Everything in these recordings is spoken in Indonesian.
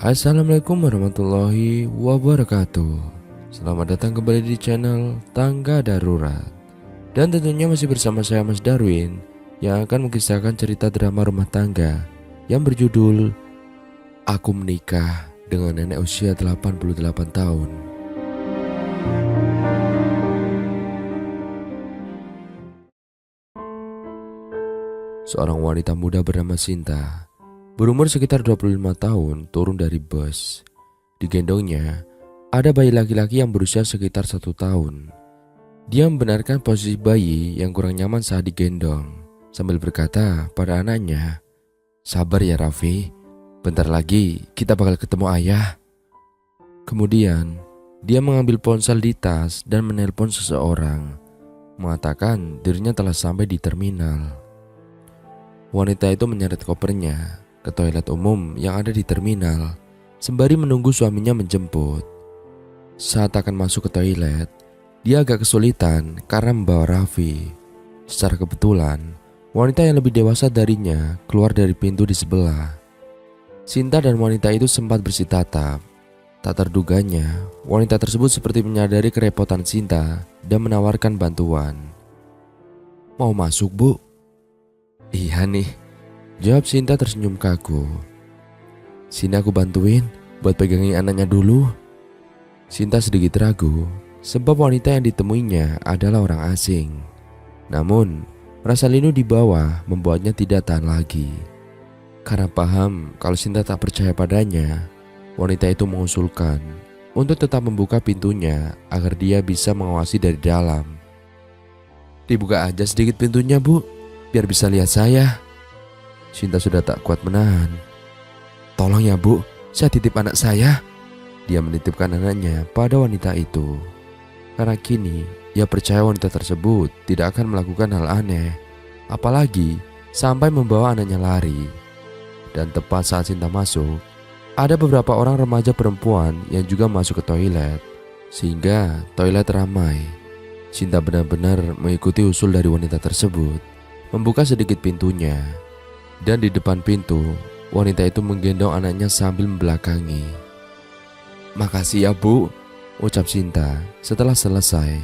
Assalamualaikum warahmatullahi wabarakatuh. Selamat datang kembali di channel Tangga Darurat. Dan tentunya masih bersama saya Mas Darwin, yang akan mengisahkan cerita drama rumah tangga yang berjudul Aku Menikah dengan Nenek Usia 88 tahun. Seorang wanita muda bernama Sinta, berumur sekitar 25 tahun, turun dari bus. Digendongnya ada bayi laki-laki yang berusia sekitar 1 tahun. Dia membenarkan posisi bayi yang kurang nyaman saat digendong, sambil berkata pada anaknya, "Sabar ya Raffi, bentar lagi kita bakal ketemu ayah." Kemudian dia mengambil ponsel di tas dan menelpon seseorang, mengatakan dirinya telah sampai di terminal. Wanita itu menyeret kopernya ke toilet umum yang ada di terminal, sembari menunggu suaminya menjemput. Saat akan masuk ke toilet, dia agak kesulitan karena membawa Raffi. Secara kebetulan, wanita yang lebih dewasa darinya keluar dari pintu di sebelah. Sinta dan wanita itu sempat bersitatap. Tak terduganya, wanita tersebut seperti menyadari kerepotan Sinta dan menawarkan bantuan. "Mau masuk, Bu?" "Iya nih," jawab Sinta tersenyum kaku. "Sini aku bantuin buat pegangin anaknya dulu." Sinta sedikit ragu, sebab wanita yang ditemuinya adalah orang asing. Namun, rasa linu di bawah membuatnya tidak tahan lagi. Karena paham kalau Sinta tak percaya padanya, wanita itu mengusulkan untuk tetap membuka pintunya agar dia bisa mengawasi dari dalam. "Dibuka aja sedikit pintunya, Bu, biar bisa lihat saya." Sinta sudah tak kuat menahan. "Tolong ya Bu, saya titip anak saya." Dia menitipkan anaknya pada wanita itu. Karena kini ia percaya wanita tersebut tidak akan melakukan hal aneh, apalagi sampai membawa anaknya lari. Dan tepat saat Sinta masuk, ada beberapa orang remaja perempuan yang juga masuk ke toilet, sehingga toilet ramai. Sinta benar-benar mengikuti usul dari wanita tersebut, membuka sedikit pintunya. Dan di depan pintu, wanita itu menggendong anaknya sambil membelakangi. "Makasih ya Bu," ucap Sinta setelah selesai.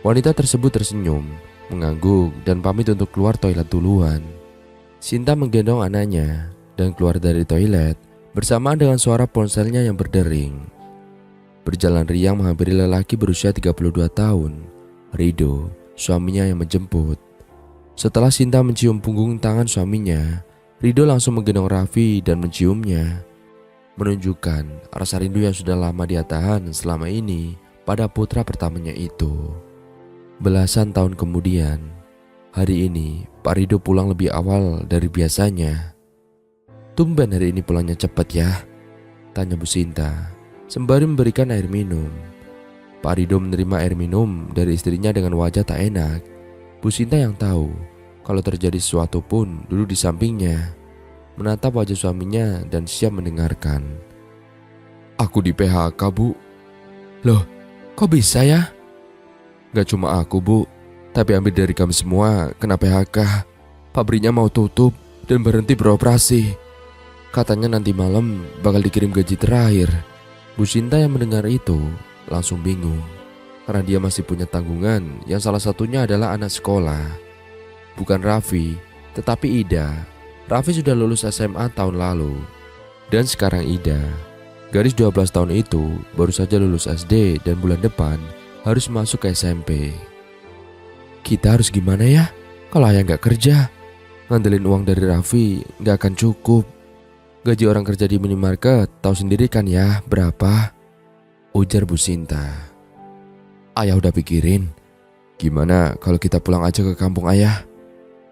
Wanita tersebut tersenyum, mengangguk dan pamit untuk keluar toilet duluan. Sinta menggendong anaknya dan keluar dari toilet bersamaan dengan suara ponselnya yang berdering. Berjalan riang menghampiri lelaki berusia 32 tahun, Rido, suaminya yang menjemput. Setelah Sinta mencium punggung tangan suaminya, Rido langsung menggendong Raffi dan menciumnya, menunjukkan rasa rindu yang sudah lama dia tahan selama ini pada putra pertamanya itu. Belasan tahun kemudian, hari ini Pak Rido pulang lebih awal dari biasanya. "Tumben hari ini pulangnya cepat ya?" tanya Bu Sinta, sembari memberikan air minum. Pak Rido menerima air minum dari istrinya dengan wajah tak enak. Bu Sinta yang tahu kalau terjadi sesuatu pun duduk di sampingnya, menatap wajah suaminya dan siap mendengarkan. "Aku di PHK Bu." "Loh, kok bisa ya?" "Gak cuma aku Bu, tapi hampir dari kami semua kena PHK. Pabriknya mau tutup dan berhenti beroperasi. Katanya nanti malam bakal dikirim gaji terakhir." Bu Sinta yang mendengar itu langsung bingung, karena dia masih punya tanggungan yang salah satunya adalah anak sekolah. Bukan Raffi, tetapi Ida. Raffi sudah lulus SMA tahun lalu. Dan sekarang Ida, gadis 12 tahun itu, baru saja lulus SD dan bulan depan harus masuk ke SMP. "Kita harus gimana ya kalau ayah gak kerja? Ngandelin uang dari Raffi gak akan cukup. Gaji orang kerja di minimarket tahu sendiri kan ya berapa?" ujar Bu Sinta. "Ayah udah pikirin. Gimana kalau kita pulang aja ke kampung ayah?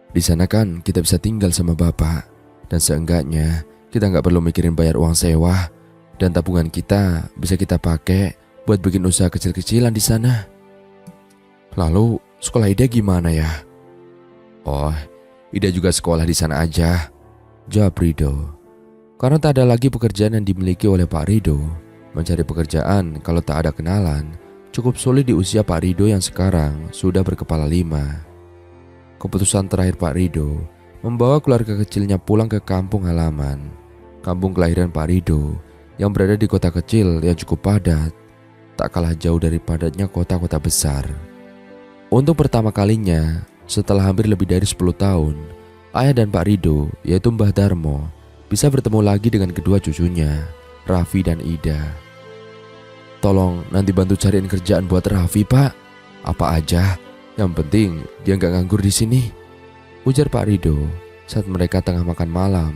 Di sana kan kita bisa tinggal sama bapak, dan seenggaknya kita nggak perlu mikirin bayar uang sewa, dan tabungan kita bisa kita pakai buat bikin usaha kecil-kecilan di sana." "Lalu sekolah Ida gimana ya?" "Oh, Ida juga sekolah di sana aja," jawab Rido. Karena tak ada lagi pekerjaan yang dimiliki oleh Pak Rido, mencari pekerjaan kalau tak ada kenalan cukup sulit di usia Pak Rido yang sekarang sudah berkepala 5. Keputusan terakhir Pak Rido membawa keluarga kecilnya pulang ke kampung halaman, kampung kelahiran Pak Rido yang berada di kota kecil yang cukup padat, tak kalah jauh dari padatnya kota-kota besar. Untuk pertama kalinya, setelah hampir lebih dari 10 tahun, ayah dan Pak Rido, yaitu Mbah Darmo, bisa bertemu lagi dengan kedua cucunya, Raffi dan Ida. "Tolong nanti bantu cariin kerjaan buat Raffi, Pak. Apa aja, yang penting dia nggak nganggur di sini," ujar Pak Rido saat mereka tengah makan malam.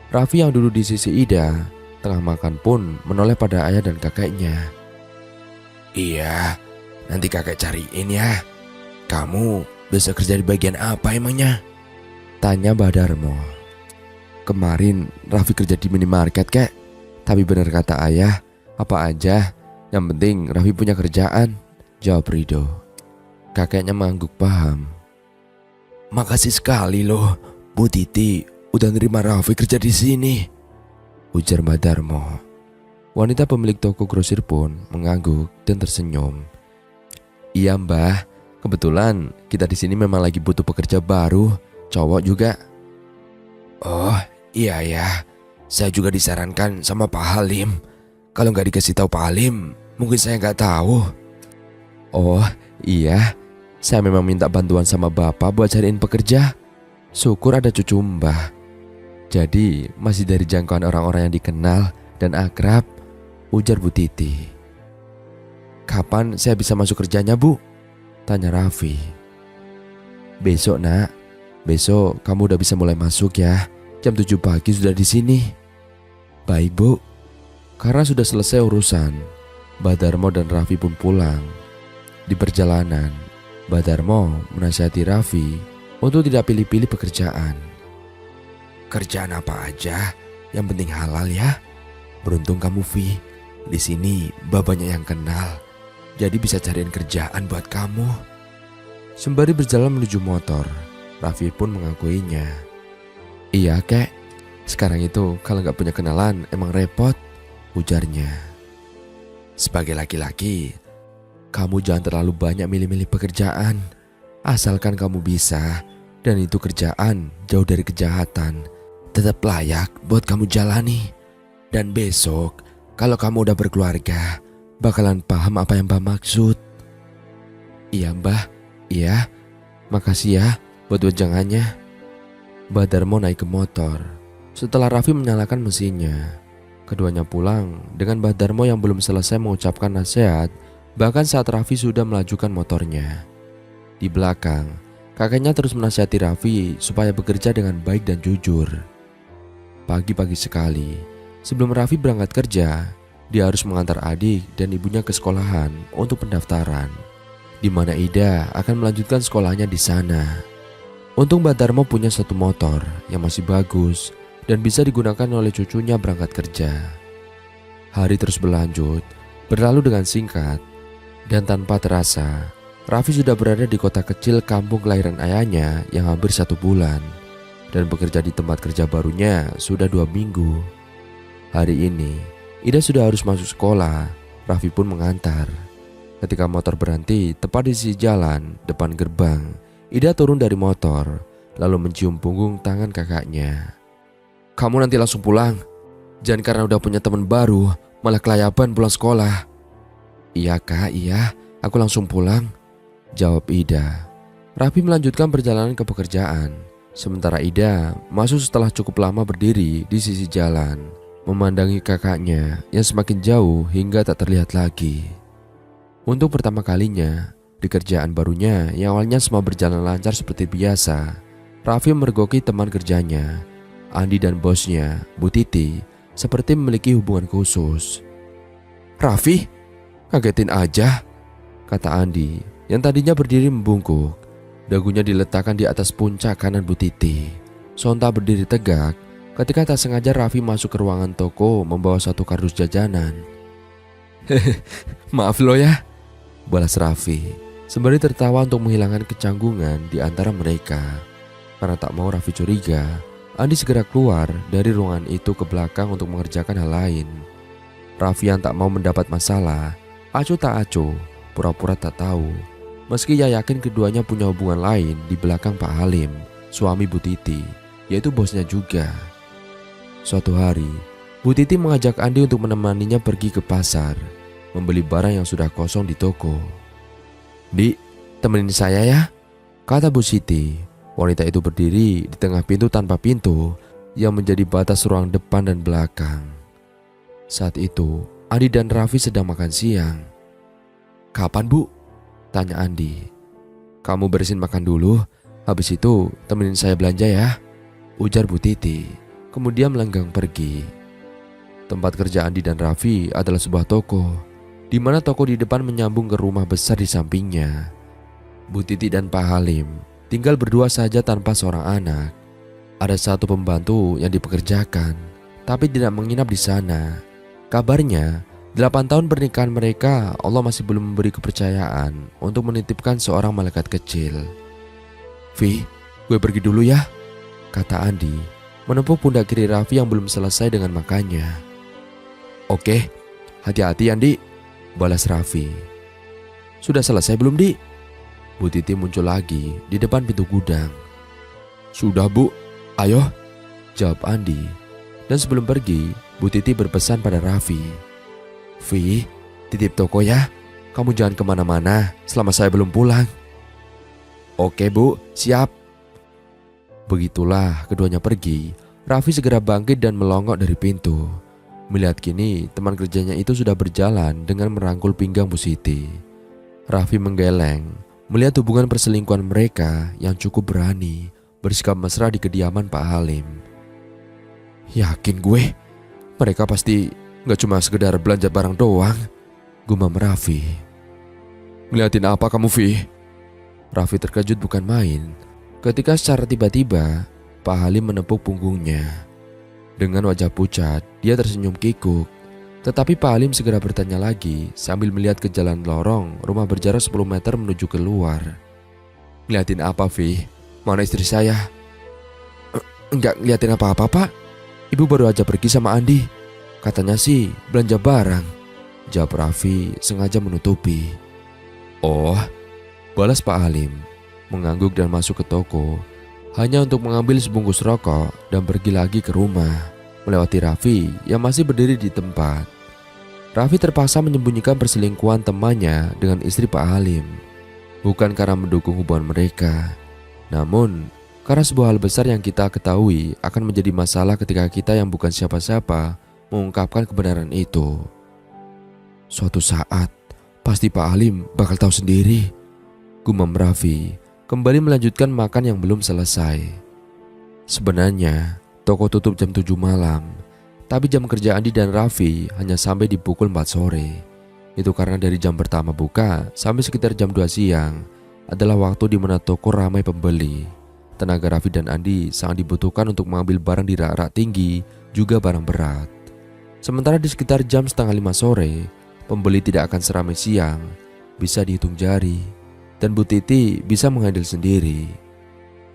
Raffi yang duduk di sisi Ida, tengah makan pun menoleh pada ayah dan kakeknya. "Iya, nanti kakek cariin ya. Kamu bisa kerja di bagian apa emangnya?" tanya Mbah Darmo. "Kemarin Raffi kerja di minimarket, kek. Tapi benar kata ayah, apa aja, yang penting Raffi punya kerjaan," jawab Rido. Kakeknya mengangguk paham. "Makasih sekali loh, Bu Titi udah nerima Raffi kerja di sini," ujar Mbah Darmo. Wanita pemilik toko grosir pun mengangguk dan tersenyum. "Iya Mbah, kebetulan kita di sini memang lagi butuh pekerja baru, cowok juga." "Oh iya ya, saya juga disarankan sama Pak Halim. Kalau nggak dikasih tahu Pak Halim, mungkin saya nggak tahu." "Oh iya, saya memang minta bantuan sama Bapak buat cariin pekerja. Syukur ada cucu Mbah. Jadi masih dari jangkauan orang-orang yang dikenal dan akrab," ujar Bu Titi. "Kapan saya bisa masuk kerjanya, Bu?" tanya Raffi. "Besok nak, besok kamu udah bisa mulai masuk ya. Jam 7 pagi sudah di sini." "Baik Bu." Karena sudah selesai urusan, Mbah Darmo dan Raffi pun pulang. Di perjalanan, Mbah Darmo menasihati Raffi untuk tidak pilih-pilih pekerjaan. "Kerjaan apa aja, yang penting halal ya. Beruntung kamu, Vi. Di sini banyak yang kenal, jadi bisa cariin kerjaan buat kamu." Sembari berjalan menuju motor, Raffi pun mengakuinya. "Iya kek, sekarang itu kalau gak punya kenalan emang repot," ujarnya. "Sebagai laki-laki, kamu jangan terlalu banyak milih-milih pekerjaan. Asalkan kamu bisa, dan itu kerjaan jauh dari kejahatan, tetap layak buat kamu jalani. Dan besok, kalau kamu udah berkeluarga, bakalan paham apa yang Mbah maksud." "Iya Mbah, iya. Makasih ya buat wejangannya." Mbah Darmo naik ke motor. Setelah Raffi menyalakan mesinnya, keduanya pulang dengan Mbah Darmo yang belum selesai mengucapkan nasihat, bahkan saat Raffi sudah melajukan motornya. Di belakang, kakeknya terus menasihati Raffi supaya bekerja dengan baik dan jujur. Pagi-pagi sekali, sebelum Raffi berangkat kerja, dia harus mengantar adik dan ibunya ke sekolahan untuk pendaftaran, di mana Ida akan melanjutkan sekolahnya di sana. Untung Mbah Darmo punya satu motor yang masih bagus dan bisa digunakan oleh cucunya berangkat kerja. Hari terus berlanjut, berlalu dengan singkat, dan tanpa terasa, Raffi sudah berada di kota kecil kampung kelahiran ayahnya yang hampir 1 bulan, dan bekerja di tempat kerja barunya sudah 2 minggu. Hari ini, Ida sudah harus masuk sekolah. Raffi pun mengantar. Ketika motor berhenti tepat di sisi jalan depan gerbang, Ida turun dari motor, lalu mencium punggung tangan kakaknya. "Kamu nanti langsung pulang. Jangan karena udah punya teman baru, malah kelayaban pulang sekolah." "Iya kak, iya. Aku langsung pulang," jawab Ida. Raffi melanjutkan perjalanan ke pekerjaan. Sementara Ida masuk setelah cukup lama berdiri di sisi jalan, memandangi kakaknya yang semakin jauh hingga tak terlihat lagi. Untuk pertama kalinya, di kerjaan barunya yang awalnya semua berjalan lancar seperti biasa, Raffi mergoki teman kerjanya, Andi, dan bosnya, Bu Titi, seperti memiliki hubungan khusus. "Raffi, kagetin aja," kata Andi yang tadinya berdiri membungkuk. Dagunya diletakkan di atas puncak kanan Bu Titi. Sontak berdiri tegak ketika tak sengaja Raffi masuk ke ruangan toko membawa satu kardus jajanan. "Hehe, maaf lo ya," balas Raffi sembari tertawa untuk menghilangkan kecanggungan di antara mereka. Karena tak mau Raffi curiga, Andi segera keluar dari ruangan itu ke belakang untuk mengerjakan hal lain. Raffi yang tak mau mendapat masalah, acuh tak acuh, pura-pura tak tahu. Meski ia yakin keduanya punya hubungan lain di belakang Pak Halim, suami Bu Titi, yaitu bosnya juga. Suatu hari, Bu Titi mengajak Andi untuk menemaninya pergi ke pasar, membeli barang yang sudah kosong di toko. "Di, temenin saya ya," kata Bu Siti. Wanita itu berdiri di tengah pintu tanpa pintu yang menjadi batas ruang depan dan belakang. Saat itu, Andi dan Raffi sedang makan siang. "Kapan, Bu?" tanya Andi. "Kamu beresin makan dulu, habis itu temenin saya belanja ya," ujar Bu Titi, kemudian melenggang pergi. Tempat kerja Andi dan Raffi adalah sebuah toko, di mana toko di depan menyambung ke rumah besar di sampingnya. Bu Titi dan Pak Halim tinggal berdua saja tanpa seorang anak. Ada satu pembantu yang dipekerjakan, tapi tidak menginap di sana. Kabarnya, 8 tahun pernikahan mereka, Allah masih belum memberi kepercayaan untuk menitipkan seorang malaikat kecil. "Vi, gue pergi dulu ya," kata Andi, menepuk pundak kiri Raffi yang belum selesai dengan makannya. "Oke, hati-hati Andi," balas Raffi. "Sudah selesai belum, Di?" Bu Titi muncul lagi di depan pintu gudang. "Sudah, Bu. Ayo," jawab Andi. Dan sebelum pergi, Bu Titi berpesan pada Raffi, "Vi, titip toko ya. Kamu jangan kemana-mana selama saya belum pulang." "Oke, Bu, siap." Begitulah keduanya pergi. Raffi segera bangkit dan melongok dari pintu. Melihat kini teman kerjanya itu sudah berjalan dengan merangkul pinggang Bu Siti. Raffi menggeleng melihat hubungan perselingkuhan mereka yang cukup berani bersikap mesra di kediaman Pak Halim. "Yakin gue, mereka pasti gak cuma sekedar belanja barang doang," gumam Raffi. "Ngeliatin apa kamu, Vi?" Raffi terkejut bukan main ketika secara tiba-tiba Pak Halim menepuk punggungnya. Dengan wajah pucat, dia tersenyum kikuk. Tetapi Pak Halim segera bertanya lagi sambil melihat ke jalan lorong rumah berjarak 10 meter menuju keluar. "Ngeliatin apa, Vi? Mana istri saya?" Enggak ngeliatin apa-apa, Pak. Ibu baru aja pergi sama Andi. Katanya sih belanja barang," jawab Raffi sengaja menutupi. "Oh," balas Pak Halim, mengangguk dan masuk ke toko, hanya untuk mengambil sebungkus rokok dan pergi lagi ke rumah, melewati Raffi yang masih berdiri di tempat. Raffi terpaksa menyembunyikan perselingkuhan temannya dengan istri Pak Halim, bukan karena mendukung hubungan mereka, namun karena sebuah hal besar yang kita ketahui akan menjadi masalah ketika kita yang bukan siapa-siapa mengungkapkan kebenaran itu. "Suatu saat, pasti Pak Halim bakal tahu sendiri," gumam Raffi, kembali melanjutkan makan yang belum selesai. Sebenarnya, toko tutup jam 7 malam, tapi jam kerja Andi dan Raffi hanya sampai di pukul 4 sore. Itu karena dari jam pertama buka sampai sekitar jam 2 siang adalah waktu di mana toko ramai pembeli. Tenaga Raffi dan Andi sangat dibutuhkan untuk mengambil barang di rak-rak tinggi, juga barang berat. Sementara di sekitar jam setengah 5 sore, pembeli tidak akan seramai siang, bisa dihitung jari, dan Bu Titi bisa menghandle sendiri.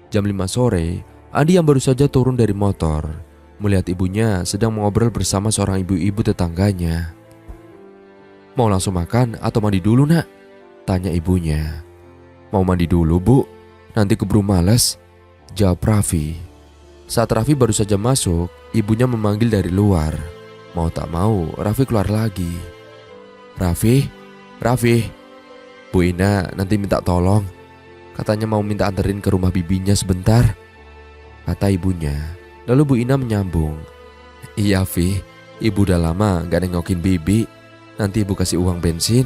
Jam 5 sore, Andi yang baru saja turun dari motor melihat ibunya sedang mengobrol bersama seorang ibu-ibu tetangganya. "Mau langsung makan atau mandi dulu, Nak?" tanya ibunya. "Mau mandi dulu, Bu, nanti keburu malas," jawab Raffi. Saat Raffi baru saja masuk, ibunya memanggil dari luar. Mau tak mau, Raffi keluar lagi. Raffi, Bu Ina nanti minta tolong. Katanya mau minta anterin ke rumah bibinya sebentar," kata ibunya. Lalu Bu Ina menyambung, "Iya, Vi, ibu udah lama gak nengokin bibi. Nanti ibu kasih uang bensin."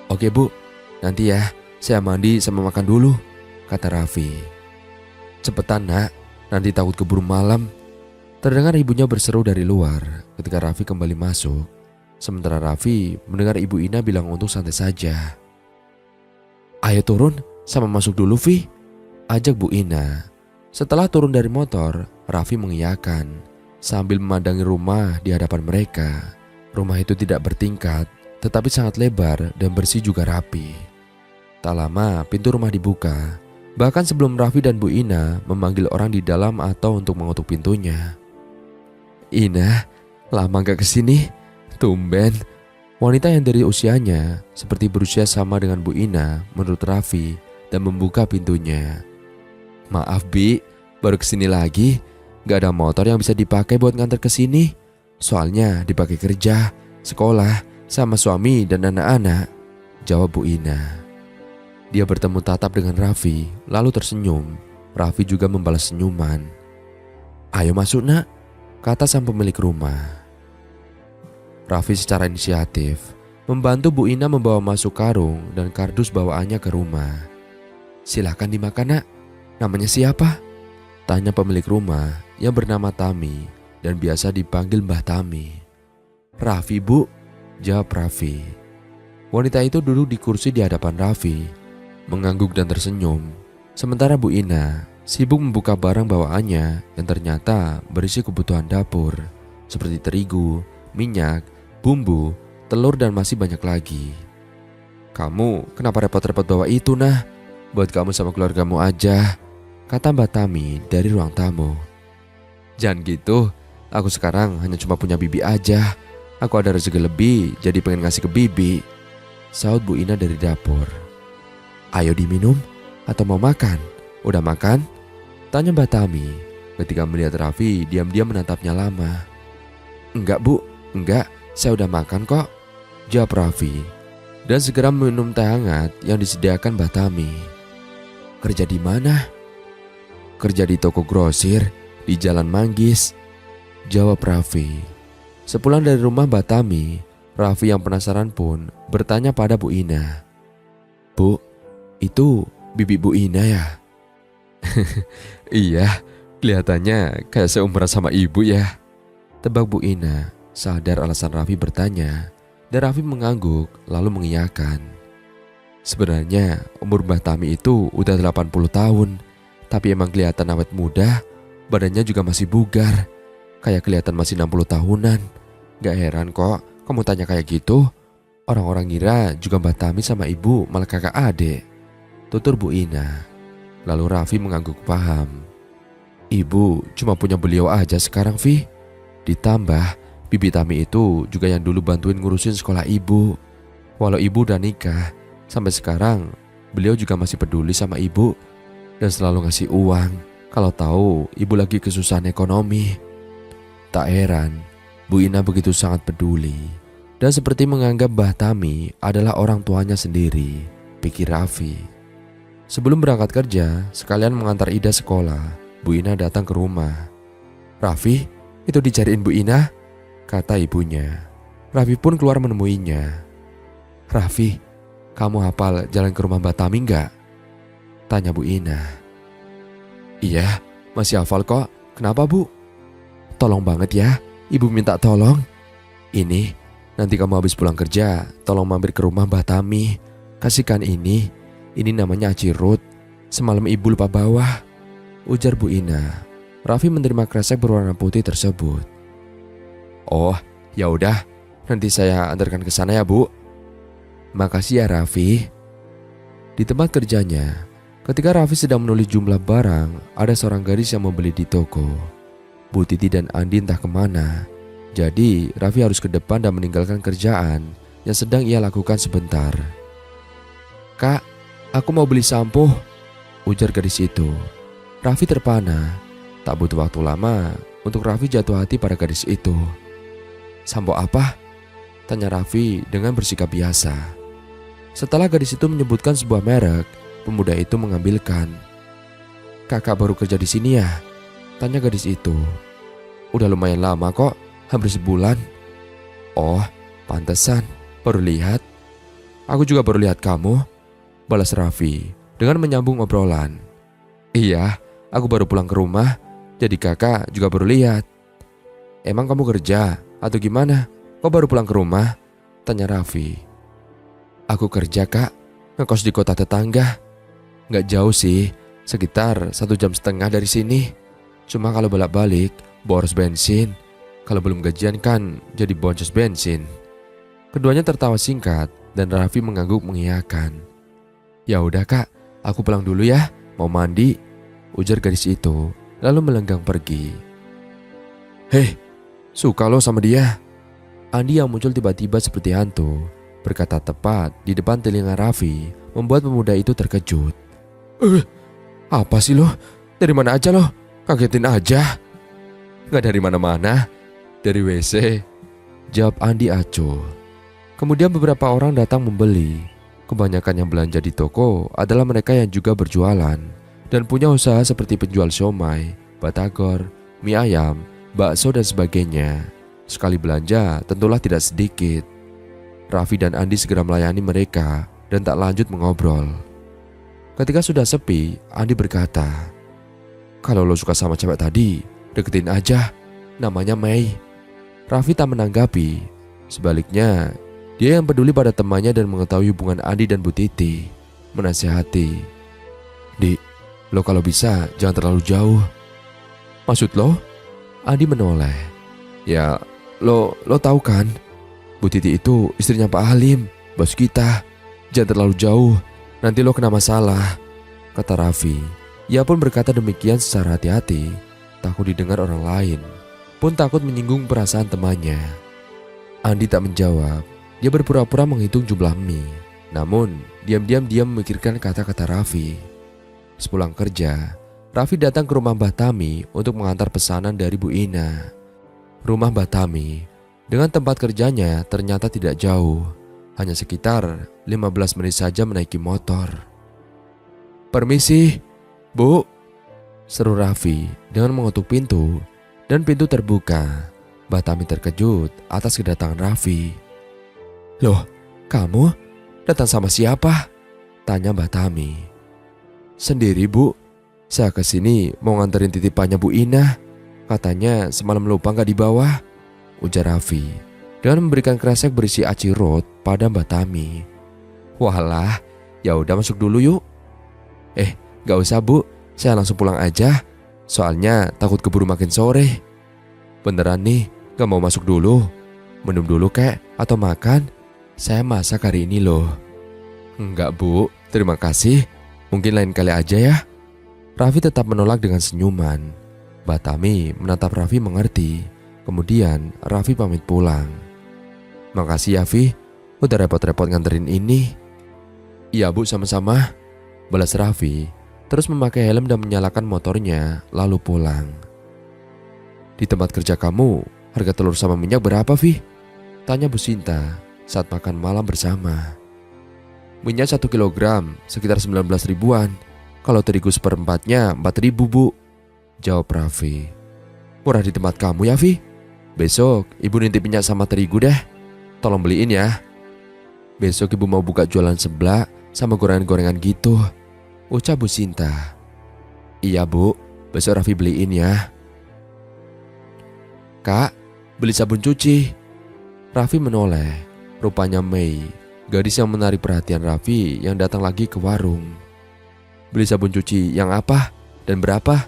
"Oke, Bu, nanti ya, saya mandi sama makan dulu," kata Raffi. "Cepetan, Nak, nanti takut keburu malam," terdengar ibunya berseru dari luar ketika Raffi kembali masuk. Sementara Raffi mendengar Ibu Ina bilang untuk santai saja. "Ayo turun sama masuk dulu, Vi," ajak Bu Ina. Setelah turun dari motor, Raffi mengiyakan sambil memandangi rumah di hadapan mereka. Rumah itu tidak bertingkat, tetapi sangat lebar dan bersih juga rapi. Tak lama pintu rumah dibuka. Bahkan sebelum Raffi dan Bu Ina memanggil orang di dalam atau untuk mengetuk pintunya. "Ina, lama gak kesini? Tumben." Wanita yang dari usianya seperti berusia sama dengan Bu Ina menurut Raffi dan membuka pintunya. "Maaf, Bi, baru kesini lagi. Gak ada motor yang bisa dipakai buat nganter kesini. Soalnya dipakai kerja, sekolah, sama suami dan anak-anak, jawab Bu Ina. Dia bertemu tatap dengan Raffi, lalu tersenyum. Raffi juga membalas senyuman. Ayo masuk nak, kata sang pemilik rumah. Raffi secara inisiatif membantu Bu Ina membawa masuk karung dan kardus bawaannya ke rumah. Silahkan dimakan nak, namanya siapa? Tanya pemilik rumah yang bernama Tami dan biasa dipanggil Mbah Tami. Raffi bu, jawab Raffi. Wanita itu duduk di kursi di hadapan Raffi, mengangguk dan tersenyum. Sementara Bu Ina sibuk membuka barang bawaannya yang ternyata berisi kebutuhan dapur seperti terigu, minyak, bumbu, telur dan masih banyak lagi. Kamu kenapa repot-repot bawa itu nah? Buat kamu sama keluargamu aja, kata Mbak Tami dari ruang tamu. Jangan gitu, aku sekarang hanya cuma punya bibi aja. Aku ada rezeki lebih jadi pengen ngasih ke bibi, saut Bu Ina dari dapur. Ayo diminum atau mau makan? Udah makan? Tanya Mbak Tami ketika melihat Raffi diam-diam menatapnya lama. Enggak bu, enggak, saya udah makan kok, jawab Raffi dan segera minum teh hangat yang disediakan Mbak Tami. Kerja di mana? Kerja di toko grosir di Jalan Manggis, jawab Raffi. Sepulang dari rumah Mbak Tami, Raffi yang penasaran pun bertanya pada Bu Ina. Bu, itu bibi Bu Ina ya? Iya, kelihatannya kayak seumuran sama ibu ya, tebak Bu Ina. Sadar alasan Raffi bertanya, dan Raffi mengangguk lalu mengiyakan. Sebenarnya umur Mbah Tami itu udah 80 tahun, tapi emang kelihatan awet muda, badannya juga masih bugar, kayak kelihatan masih 60 tahunan. Gak heran kok kamu tanya kayak gitu. Orang-orang ngira juga Mbah Tami sama ibu malah kakak adik, tutur Bu Ina. Lalu Raffi mengangguk paham. Ibu cuma punya beliau aja sekarang, Vi. Ditambah bibi Tami itu juga yang dulu bantuin ngurusin sekolah ibu. Walau ibu udah nikah, sampai sekarang beliau juga masih peduli sama ibu dan selalu ngasih uang kalau tahu ibu lagi kesusahan ekonomi. Tak heran Bu Ina begitu sangat peduli dan seperti menganggap Mbah Tami adalah orang tuanya sendiri, pikir Raffi. Sebelum berangkat kerja, sekalian mengantar Ida sekolah, Bu Ina datang ke rumah. Raffi, itu dicariin Bu Ina, kata ibunya. Raffi pun keluar menemuinya. Raffi, kamu hafal jalan ke rumah Mbak Tami enggak? Tanya Bu Ina. Iya, masih hafal kok. Kenapa Bu? Tolong banget ya, ibu minta tolong. Ini, nanti kamu habis pulang kerja, tolong mampir ke rumah Mbak Tami. Kasihkan ini namanya Aci Ruth. Semalam ibu lupa bawa, ujar Bu Ina. Raffi menerima kresek berwarna putih tersebut. Oh, ya udah, nanti saya antarkan ke sana ya Bu. Makasih ya Raffi. Di tempat kerjanya, ketika Raffi sedang menulis jumlah barang, ada seorang gadis yang membeli di toko. Bu Titi dan Andi entah kemana. Jadi Raffi harus ke depan dan meninggalkan kerjaan yang sedang ia lakukan sebentar. Kak, aku mau beli sampo, ujar gadis itu. Raffi terpana. Tak butuh waktu lama untuk Raffi jatuh hati pada gadis itu. Sampo apa? Tanya Raffi dengan bersikap biasa. Setelah gadis itu menyebutkan sebuah merek, pemuda itu mengambilkan. Kakak baru kerja di sini ya? Tanya gadis itu. Udah lumayan lama kok, hampir sebulan. Oh, pantesan, baru lihat. Aku juga baru lihat kamu, balas Raffi dengan menyambung obrolan. Iya, aku baru pulang ke rumah, jadi kakak juga baru lihat. Emang kamu kerja atau gimana? Kok baru pulang ke rumah? Tanya Raffi. Aku kerja kak, ngekos di kota tetangga. Gak jauh sih, sekitar 1,5 jam dari sini. Cuma kalau bolak-balik, boros bensin. Kalau belum gajian kan jadi boncos bensin. Keduanya tertawa singkat dan Raffi mengangguk mengiyakan. Ya udah kak, aku pulang dulu ya, mau mandi, ujar gadis itu lalu melenggang pergi. Hei, suka lo sama dia? Andi yang muncul tiba-tiba seperti hantu berkata tepat di depan telinga Raffi, membuat pemuda itu terkejut. Apa sih lo? Dari mana aja lo? Kagetin aja. Gak dari mana-mana. Dari WC, jawab Andi acuh. Kemudian beberapa orang datang membeli. Kebanyakan yang belanja di toko adalah mereka yang juga berjualan dan punya usaha seperti penjual siomay, batagor, mie ayam, bakso dan sebagainya. Sekali belanja tentulah tidak sedikit. Raffi dan Andi segera melayani mereka dan tak lanjut mengobrol. Ketika sudah sepi, Andi berkata, "Kalau lo suka sama cewek tadi, deketin aja, namanya Mei." Raffi tak menanggapi. Sebaliknya, dia yang peduli pada temannya dan mengetahui hubungan Andi dan Bu Titi. Menasihati, "Dik, lo kalau bisa jangan terlalu jauh." "Maksud lo?" Andi menoleh. "Ya, lo tahu kan, Bu Titi itu istrinya Pak Halim, bos kita. Jangan terlalu jauh, nanti lo kena masalah," kata Raffi. Ia pun berkata demikian secara hati-hati, takut didengar orang lain, pun takut menyinggung perasaan temannya. Andi tak menjawab. Dia berpura-pura menghitung jumlah mie. Namun, diam-diam dia memikirkan kata-kata Raffi. Sepulang kerja, Raffi datang ke rumah Mbah Tami untuk mengantar pesanan dari Bu Ina. Rumah Mbah Tami dengan tempat kerjanya ternyata tidak jauh, hanya sekitar 15 menit saja menaiki motor. "Permisi, Bu," seru Raffi dengan mengetuk pintu, dan pintu terbuka. Mbah Tami terkejut atas kedatangan Raffi. "Loh, kamu datang sama siapa?" tanya Mbah Tami. "Sendiri, Bu. Saya kesini mau nganterin titipannya Bu Ina. Katanya semalam lupa gak dibawa," ujar Raffi dengan memberikan kresek berisi aci rot pada Mbah Tami. "Walah, ya udah masuk dulu yuk." Gak usah, Bu. Saya langsung pulang aja. Soalnya takut keburu makin sore." "Beneran nih, gak mau masuk dulu? Minum dulu kek atau makan? Saya masak hari ini loh." "Enggak, Bu. Terima kasih. Mungkin lain kali aja ya." Raffi tetap menolak dengan senyuman. Mbah Tami menatap Raffi mengerti. Kemudian Raffi pamit pulang. "Makasih ya, Fi. Udah repot-repot nganterin ini." "Iya, Bu, sama-sama," balas Raffi, terus memakai helm dan menyalakan motornya lalu pulang. "Di tempat kerja kamu, harga telur sama minyak berapa, Fi?" tanya Bu Sinta saat makan malam bersama. "Minyak 1 kilogram sekitar 19 ribuan. Kalau terigu seperempatnya 4 ribu, Bu," jawab Raffi. "Murah di tempat kamu ya, Fi? Besok ibu nitip minyak sama terigu deh. Tolong beliin ya. Besok ibu mau buka jualan seblak sama gorengan-gorengan gitu," ucap Bu Sinta. "Iya, Bu, besok Raffi beliin ya." "Kak, beli sabun cuci." Raffi menoleh. Rupanya Mei, gadis yang menarik perhatian Raffi yang datang lagi ke warung. "Beli sabun cuci yang apa dan berapa?"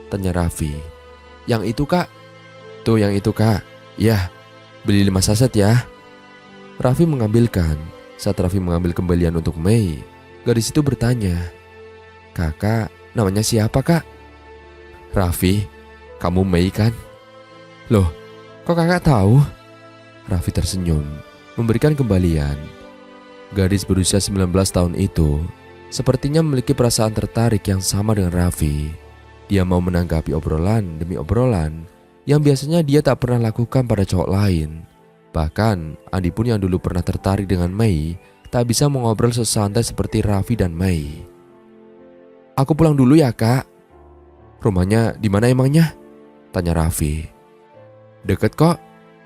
tanya Raffi. "Yang itu, Kak." "Tuh yang itu, Kak. Ya, beli 5 saset ya." Raffi mengambilkan. Saat Raffi mengambil kembalian untuk Mei, gadis itu bertanya, "Kakak, namanya siapa, Kak?" "Raffi, kamu Mei kan?" "Loh, kok kakak tahu?" Raffi tersenyum, memberikan kembalian. Gadis berusia 19 tahun itu sepertinya memiliki perasaan tertarik yang sama dengan Raffi. Dia mau menanggapi obrolan demi obrolan yang biasanya dia tak pernah lakukan pada cowok lain. Bahkan Andi pun yang dulu pernah tertarik dengan Mei tak bisa mengobrol sesantai seperti Raffi dan Mei. "Aku pulang dulu ya, Kak." "Rumahnya di mana emangnya?" tanya Raffi. "Deket kok.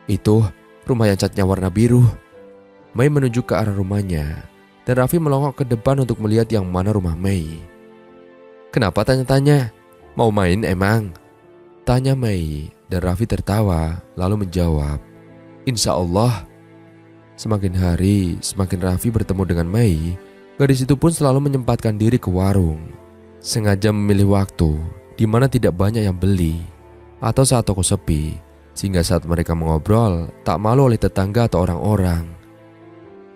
Itu rumah yang catnya warna biru." Mei menunjuk ke arah rumahnya dan Raffi melongok ke depan untuk melihat yang mana rumah Mei. "Kenapa tanya-tanya? Mau main emang?" tanya Mei dan Raffi tertawa lalu menjawab, "Insya Allah." Semakin hari semakin Raffi bertemu dengan Mei, gadis itu pun selalu menyempatkan diri ke warung. Sengaja memilih waktu di mana tidak banyak yang beli atau saat toko sepi, sehingga saat mereka mengobrol tak malu oleh tetangga atau orang-orang.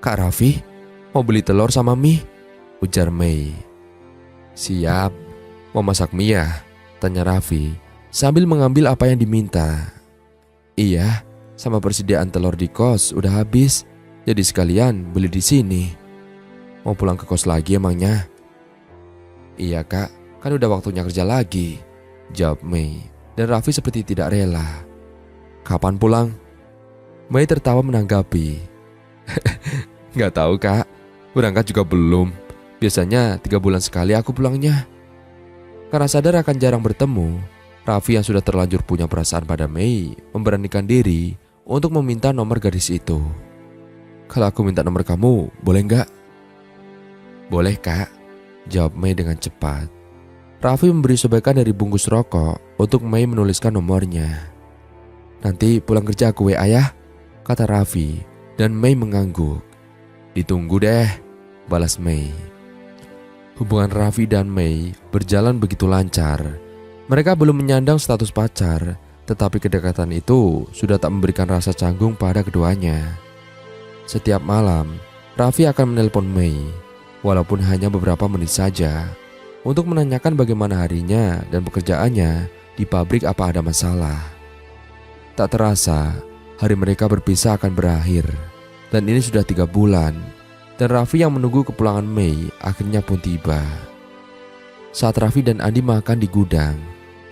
"Kak Raffi, mau beli telur sama mie?" ujar Mei. "Siap. Mau masak mie ya?" tanya Raffi sambil mengambil apa yang diminta. "Iya, sama persediaan telur di kos udah habis, jadi sekalian beli di sini." "Mau pulang ke kos lagi emangnya?" "Iya, Kak, kan udah waktunya kerja lagi," jawab Mei dan Raffi seperti tidak rela. Kapan pulang? Mei tertawa menanggapi. Nggak tahu kak, berangkat juga belum. Biasanya 3 bulan sekali aku pulangnya. Karena sadar akan jarang bertemu, Raffi yang sudah terlanjur punya perasaan pada Mei memberanikan diri untuk meminta nomor gadis itu. Kalau aku minta nomor kamu, boleh nggak? Boleh kak, jawab Mei dengan cepat. Raffi memberi sobekan dari bungkus rokok untuk Mei menuliskan nomornya. Nanti pulang kerja aku WA ya, kata Raffi dan Mei mengangguk. Ditunggu deh, balas Mei. Hubungan Raffi dan Mei berjalan begitu lancar. Mereka belum menyandang status pacar, tetapi kedekatan itu sudah tak memberikan rasa canggung pada keduanya. Setiap malam, Raffi akan menelpon Mei, walaupun hanya beberapa menit saja, untuk menanyakan bagaimana harinya dan pekerjaannya di pabrik, apa ada masalah. Tak terasa, hari mereka berpisah akan berakhir, dan ini sudah 3 bulan, dan Raffi yang menunggu kepulangan Mei akhirnya pun tiba. Saat Raffi dan Andi makan di gudang,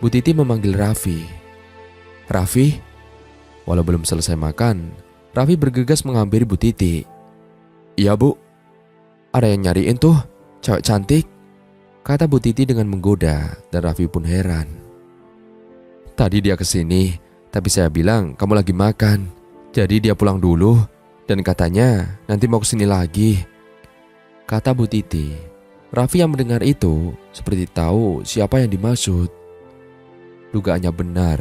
Bu Titi memanggil Raffi. Raffi? Walau belum selesai makan, Raffi bergegas menghampiri Bu Titi. Iya bu, ada yang nyariin tuh, cewek cantik, kata Bu Titi dengan menggoda, dan Raffi pun heran. Tadi dia kesini, tapi saya bilang kamu lagi makan, jadi dia pulang dulu, dan katanya nanti mau kesini lagi, kata Bu Titi. Raffi yang mendengar itu seperti tahu siapa yang dimaksud. Dugaannya benar.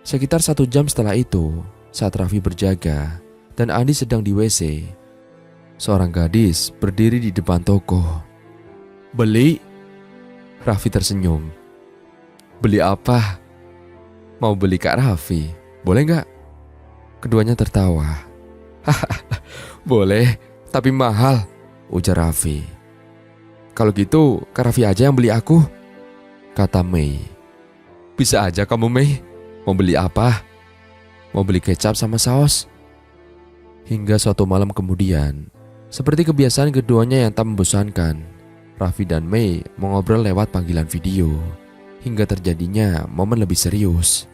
Sekitar 1 jam setelah itu, saat Raffi berjaga dan Andi sedang di WC, seorang gadis berdiri di depan toko. Beli? Raffi tersenyum. Beli apa? Mau beli Kak Raffi, boleh nggak? Keduanya tertawa. Boleh, tapi mahal, ujar Raffi. Kalau gitu, Kak Raffi aja yang beli aku, kata Mei. Bisa aja kamu, Mei. Mau beli apa? Mau beli kecap sama saus? Hingga suatu malam kemudian, seperti kebiasaan keduanya yang tak membosankan, Raffi dan Mei mengobrol lewat panggilan video, hingga terjadinya momen lebih serius.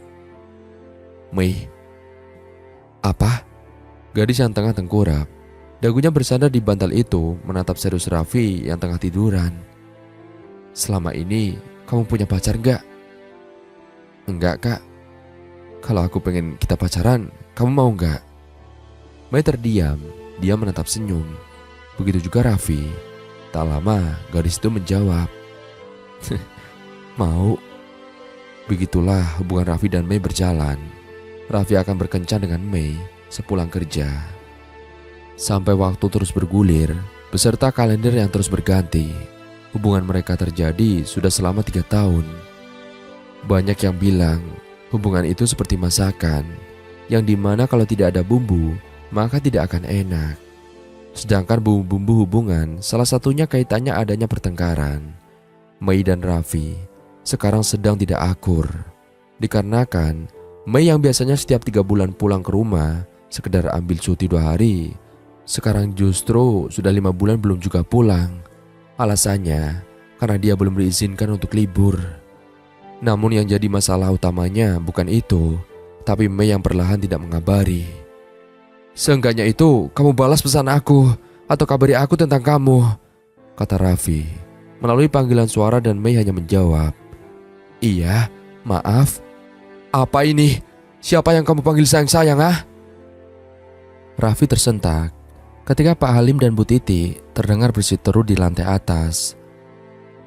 Mei. Apa? Gadis yang tengah tengkurap, dagunya bersandar di bantal itu menatap serius Raffi yang tengah tiduran. Selama ini kamu punya pacar enggak? Enggak kak. Kalau aku pengen kita pacaran, kamu mau enggak? Mei terdiam, dia menatap senyum. Begitu juga Raffi. Tak lama gadis itu menjawab. Mau. Begitulah hubungan Raffi dan Mei berjalan. Raffi akan berkencan dengan Mei sepulang kerja. Sampai waktu terus bergulir, beserta kalender yang terus berganti, hubungan mereka terjadi sudah selama 3 tahun. Banyak yang bilang hubungan itu seperti masakan, yang dimana kalau tidak ada bumbu, maka tidak akan enak. Sedangkan bumbu-bumbu hubungan salah satunya kaitannya adanya pertengkaran. Mei dan Raffi sekarang sedang tidak akur, dikarenakan Mei yang biasanya setiap 3 bulan pulang ke rumah sekedar ambil cuti 2 hari, sekarang justru sudah 5 bulan belum juga pulang. Alasannya karena dia belum diizinkan untuk libur. Namun yang jadi masalah utamanya bukan itu, tapi Mei yang perlahan tidak mengabari. Seenggaknya itu kamu balas pesan aku atau kabari aku tentang kamu, kata Raffi melalui panggilan suara, dan Mei hanya menjawab, iya, maaf. Apa ini? Siapa yang kamu panggil sayang-sayang ah? Raffi tersentak ketika Pak Halim dan Bu Titi terdengar bersiteru di lantai atas.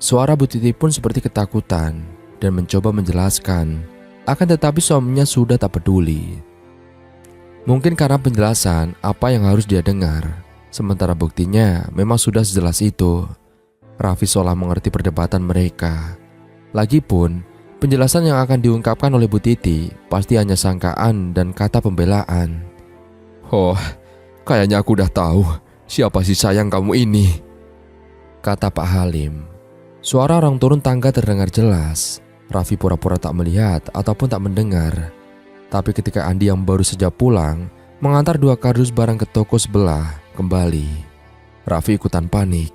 Suara Bu Titi pun seperti ketakutan dan mencoba menjelaskan, akan tetapi suaminya sudah tak peduli. Mungkin karena penjelasan apa yang harus dia dengar, sementara buktinya memang sudah sejelas itu. Raffi seolah mengerti perdebatan mereka. Lagipun, penjelasan yang akan diungkapkan oleh Bu Titi pasti hanya sangkaan dan kata pembelaan. Oh, kayaknya aku udah tahu siapa si sayang kamu ini, kata Pak Halim. Suara orang turun tangga terdengar jelas. Raffi pura-pura tak melihat ataupun tak mendengar. Tapi ketika Andi yang baru saja pulang mengantar 2 kardus barang ke toko sebelah kembali, Raffi ikutan panik.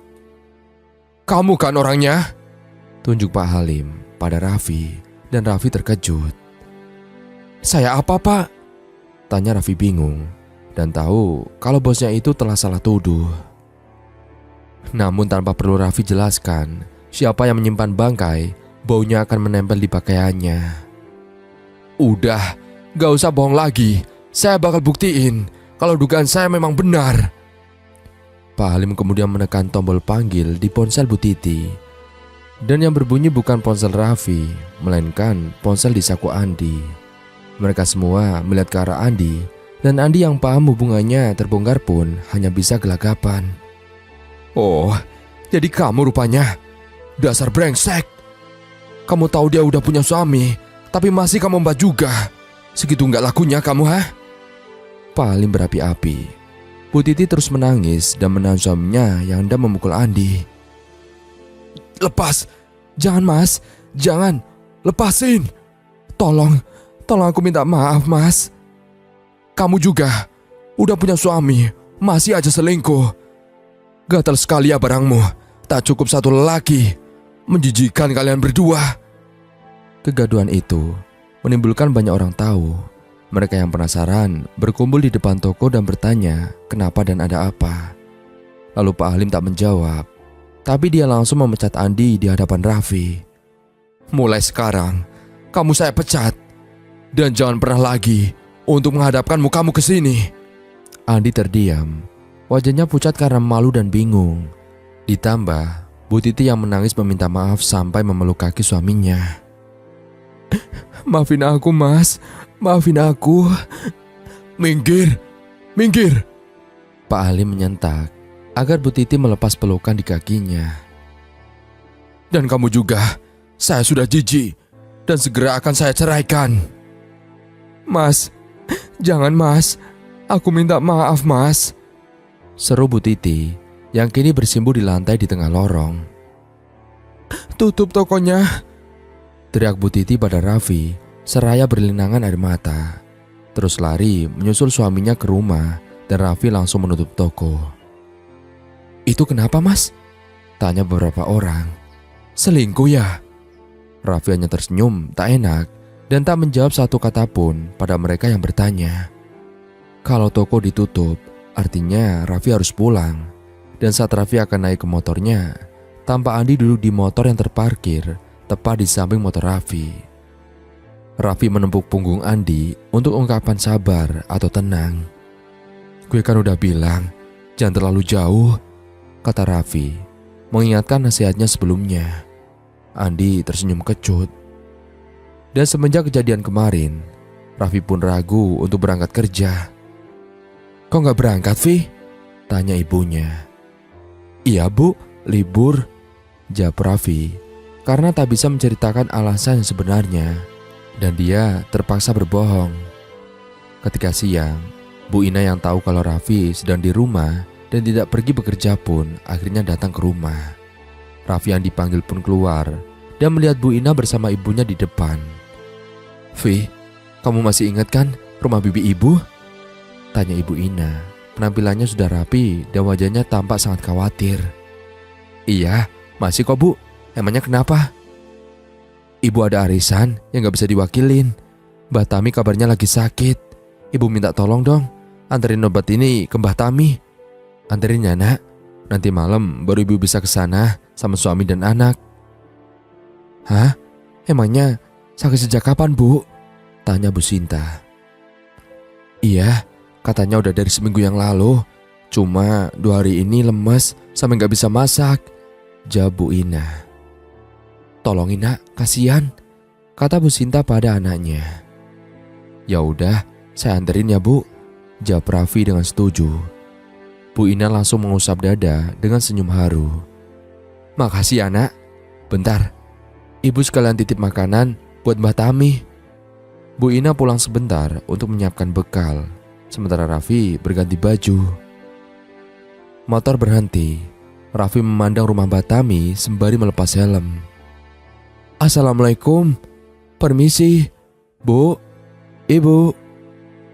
Kamu kan orangnya? Tunjuk Pak Halim pada Raffi, dan Raffi terkejut. Saya apa, Pak? Tanya Raffi bingung dan tahu kalau bosnya itu telah salah tuduh. Namun tanpa perlu Raffi jelaskan siapa yang menyimpan bangkai, baunya akan menempel di pakaiannya. Udah, gak usah bohong lagi. Saya bakal buktiin kalau dugaan saya memang benar. Pak Halim kemudian menekan tombol panggil di ponsel Bu Titi. Dan yang berbunyi bukan ponsel Raffi, melainkan ponsel di saku Andi. Mereka semua melihat ke arah Andi, dan Andi yang paham hubungannya terbongkar pun hanya bisa gelagapan. Oh, jadi kamu rupanya. Dasar brengsek. Kamu tahu dia udah punya suami, tapi masih kamu mbak juga. Segitu nggak lakunya kamu, ha? Pak Halim berapi-api. Bu Titi terus menangis dan menahan suaminya yang hendak memukul Andi. Lepas, jangan mas, jangan, lepasin. Tolong aku minta maaf mas. Kamu juga, udah punya suami, masih aja selingkuh. Gatal sekali ya barangmu, tak cukup satu lelaki. Menjijikan kalian berdua. Kegaduhan itu menimbulkan banyak orang tahu. Mereka yang penasaran berkumpul di depan toko dan bertanya kenapa dan ada apa. Lalu Pak Halim tak menjawab, tapi dia langsung memecat Andi di hadapan Raffi. Mulai sekarang, kamu saya pecat. Dan jangan pernah lagi untuk menghadapkan mukamu ke sini. Andi terdiam. Wajahnya pucat karena malu dan bingung. Ditambah Bu Titi yang menangis meminta maaf sampai memeluk kaki suaminya. Maafin aku mas, maafin aku. Minggir, minggir. Pak Halim menyentak agar Bu Titi melepas pelukan di kakinya. Dan kamu juga, saya sudah jijik dan segera akan saya ceraikan. Mas, jangan mas, aku minta maaf mas. Seru Bu Titi yang kini bersimbu di lantai di tengah lorong. Tutup tokonya, teriak Bu Titi pada Raffi seraya berlinangan air mata. Terus lari menyusul suaminya ke rumah dan Raffi langsung menutup toko. Itu kenapa mas? Tanya beberapa orang. Selingkuh ya? Raffi hanya tersenyum tak enak dan tak menjawab satu kata pun pada mereka yang bertanya. Kalau toko ditutup, artinya Raffi harus pulang. Dan saat Raffi akan naik ke motornya, tampak Andi duduk di motor yang terparkir tepat di samping motor Raffi. Raffi menempuk punggung Andi untuk ungkapan sabar atau tenang. Gue kan udah bilang, jangan terlalu jauh, kata Raffi, mengingatkan nasihatnya sebelumnya. Andi tersenyum kecut. Dan semenjak kejadian kemarin, Raffi pun ragu untuk berangkat kerja. Kok gak berangkat, Vi? Tanya ibunya. Iya bu, libur, jawab Raffi, karena tak bisa menceritakan alasan yang sebenarnya. Dan dia terpaksa berbohong. Ketika siang, Bu Ina yang tahu kalau Raffi sedang di rumah dan tidak pergi bekerja pun akhirnya datang ke rumah. Raffi yang dipanggil pun keluar dan melihat Bu Ina bersama ibunya di depan. Vi, kamu masih ingat kan rumah bibi ibu? Tanya Ibu Ina. Penampilannya sudah rapi dan wajahnya tampak sangat khawatir. Iya, masih kok bu. Emangnya kenapa? Ibu ada arisan yang gak bisa diwakilin. Mbah Tami kabarnya lagi sakit. Ibu minta tolong dong, anterin obat ini ke Mbah Tami. Anterin ya nak. Nanti malam baru ibu bisa ke sana sama suami dan anak. Hah? Emangnya sakit sejak kapan bu? Tanya Bu Sinta. Iya, katanya udah dari seminggu yang lalu. Cuma 2 hari ini lemes sampai gak bisa masak, jawab Bu Ina. Tolongin nak, kasihan, kata Bu Sinta pada anaknya. Ya udah, saya anterin ya bu, jawab Raffi dengan setuju. Bu Ina langsung mengusap dada dengan senyum haru. Makasih ya nak. Bentar, ibu sekalian titip makanan buat Mbah Tami. Bu Ina pulang sebentar untuk menyiapkan bekal, sementara Raffi berganti baju. Motor berhenti. Raffi memandang rumah Mbah Tami sembari melepas helm. Assalamualaikum. Permisi, Bu, Ibu.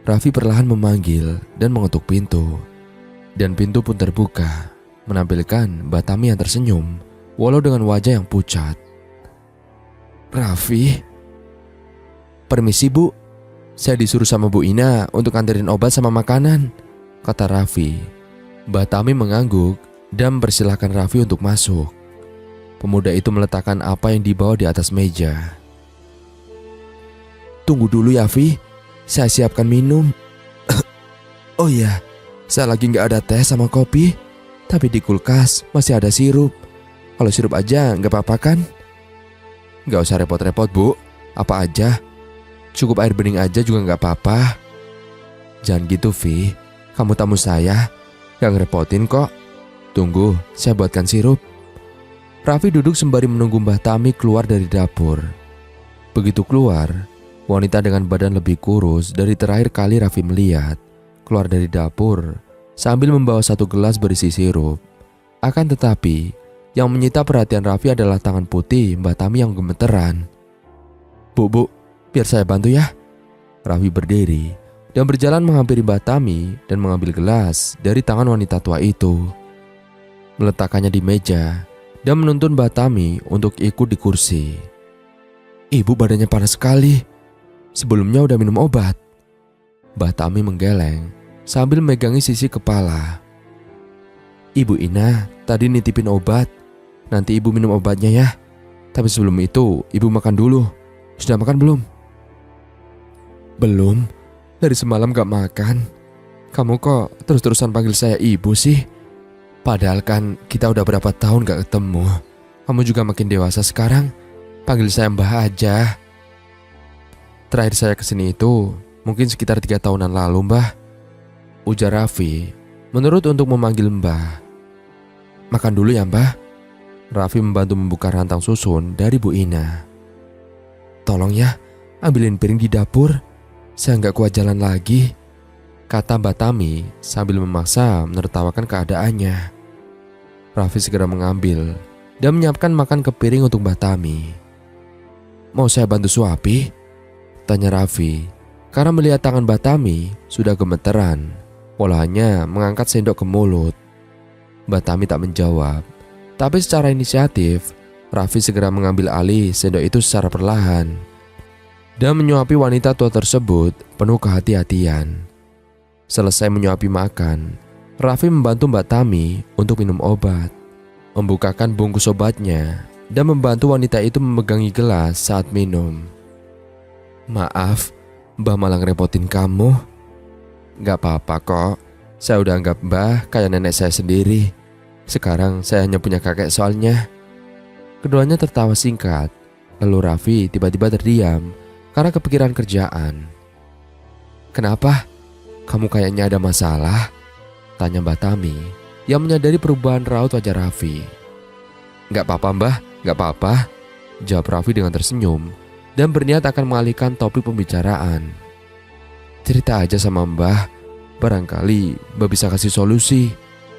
Raffi perlahan memanggil dan mengetuk pintu. Dan pintu pun terbuka, menampilkan Mbah Tami yang tersenyum, walau dengan wajah yang pucat. Raffi. Permisi Bu, Saya disuruh sama Bu Ina untuk anterin obat sama makanan, kata Raffi. Mbak Tami mengangguk dan mempersilahkan Raffi untuk masuk. Pemuda itu meletakkan apa yang dibawa di atas meja. Tunggu dulu ya, Vi. Saya siapkan minum. Oh iya, saya lagi gak ada teh sama kopi. Tapi di kulkas masih ada sirup. Kalau sirup aja gak apa-apa kan? Gak usah repot-repot, Bu. Apa aja. Cukup air bening aja juga gak apa-apa. Jangan gitu, Vi. Kamu tamu saya. Gak ngerepotin kok. Tunggu, saya buatkan sirup. Raffi duduk sembari menunggu Mbah Tami keluar dari dapur. Begitu keluar, wanita dengan badan lebih kurus dari terakhir kali Raffi melihat keluar dari dapur sambil membawa satu gelas berisi sirup. Akan tetapi, yang menyita perhatian Raffi adalah tangan putih Mbah Tami yang gemeteran. Bu, biar saya bantu ya. Raffi berdiri dan berjalan menghampiri Mbah Tami dan mengambil gelas dari tangan wanita tua itu. Meletakkannya di meja dan menuntun Mbah Tami untuk ikut di kursi. Ibu badannya panas sekali. Sebelumnya udah minum obat. Mbah Tami menggeleng sambil megangi sisi kepala. Ibu Ina tadi nitipin obat. Nanti ibu minum obatnya ya. Tapi sebelum itu ibu makan dulu. Sudah makan belum? Belum. Dari semalam gak makan. Kamu kok terus-terusan panggil saya ibu sih? Padahal kan kita udah berapa tahun gak ketemu. Kamu juga makin dewasa sekarang. Panggil saya Mbah aja. Terakhir saya kesini itu mungkin sekitar 3 tahunan lalu, Mbah. Ujar Raffi menurut untuk memanggil Mbah. Makan dulu ya, Mbah. Raffi membantu membuka rantang susun dari Bu Ina. Tolong ya, ambilin piring di dapur. Saya gak kuat jalan lagi, kata Mbah Tami sambil memaksa menertawakan keadaannya. Raffi segera mengambil dan menyiapkan makan ke piring untuk Mbah Tami. Mau saya bantu suapi? Tanya Raffi karena melihat tangan Mbah Tami sudah gemeteran walau hanya mengangkat sendok ke mulut. Mbah Tami tak menjawab, tapi secara inisiatif Raffi segera mengambil alih sendok itu secara perlahan dan menyuapi wanita tua tersebut penuh kehati-hatian. Selesai menyuapi makan, Raffi membantu Mbak Tami untuk minum obat, membukakan bungkus obatnya, dan membantu wanita itu memegangi gelas saat minum. Maaf, Mbah malah ngerepotin kamu. Gak apa-apa kok, saya udah anggap Mbah kayak nenek saya sendiri. Sekarang saya hanya punya kakek soalnya. Keduanya tertawa singkat, lalu Raffi tiba-tiba terdiam karena kepikiran kerjaan. Kenapa? Kamu kayaknya ada masalah? Tanya Mbah Tami yang menyadari perubahan raut wajah Raffi. Gak apa-apa, Mbah, gak apa-apa, jawab Raffi dengan tersenyum dan berniat akan mengalihkan topik pembicaraan. Cerita aja sama Mbah, barangkali Mbah bisa kasih solusi.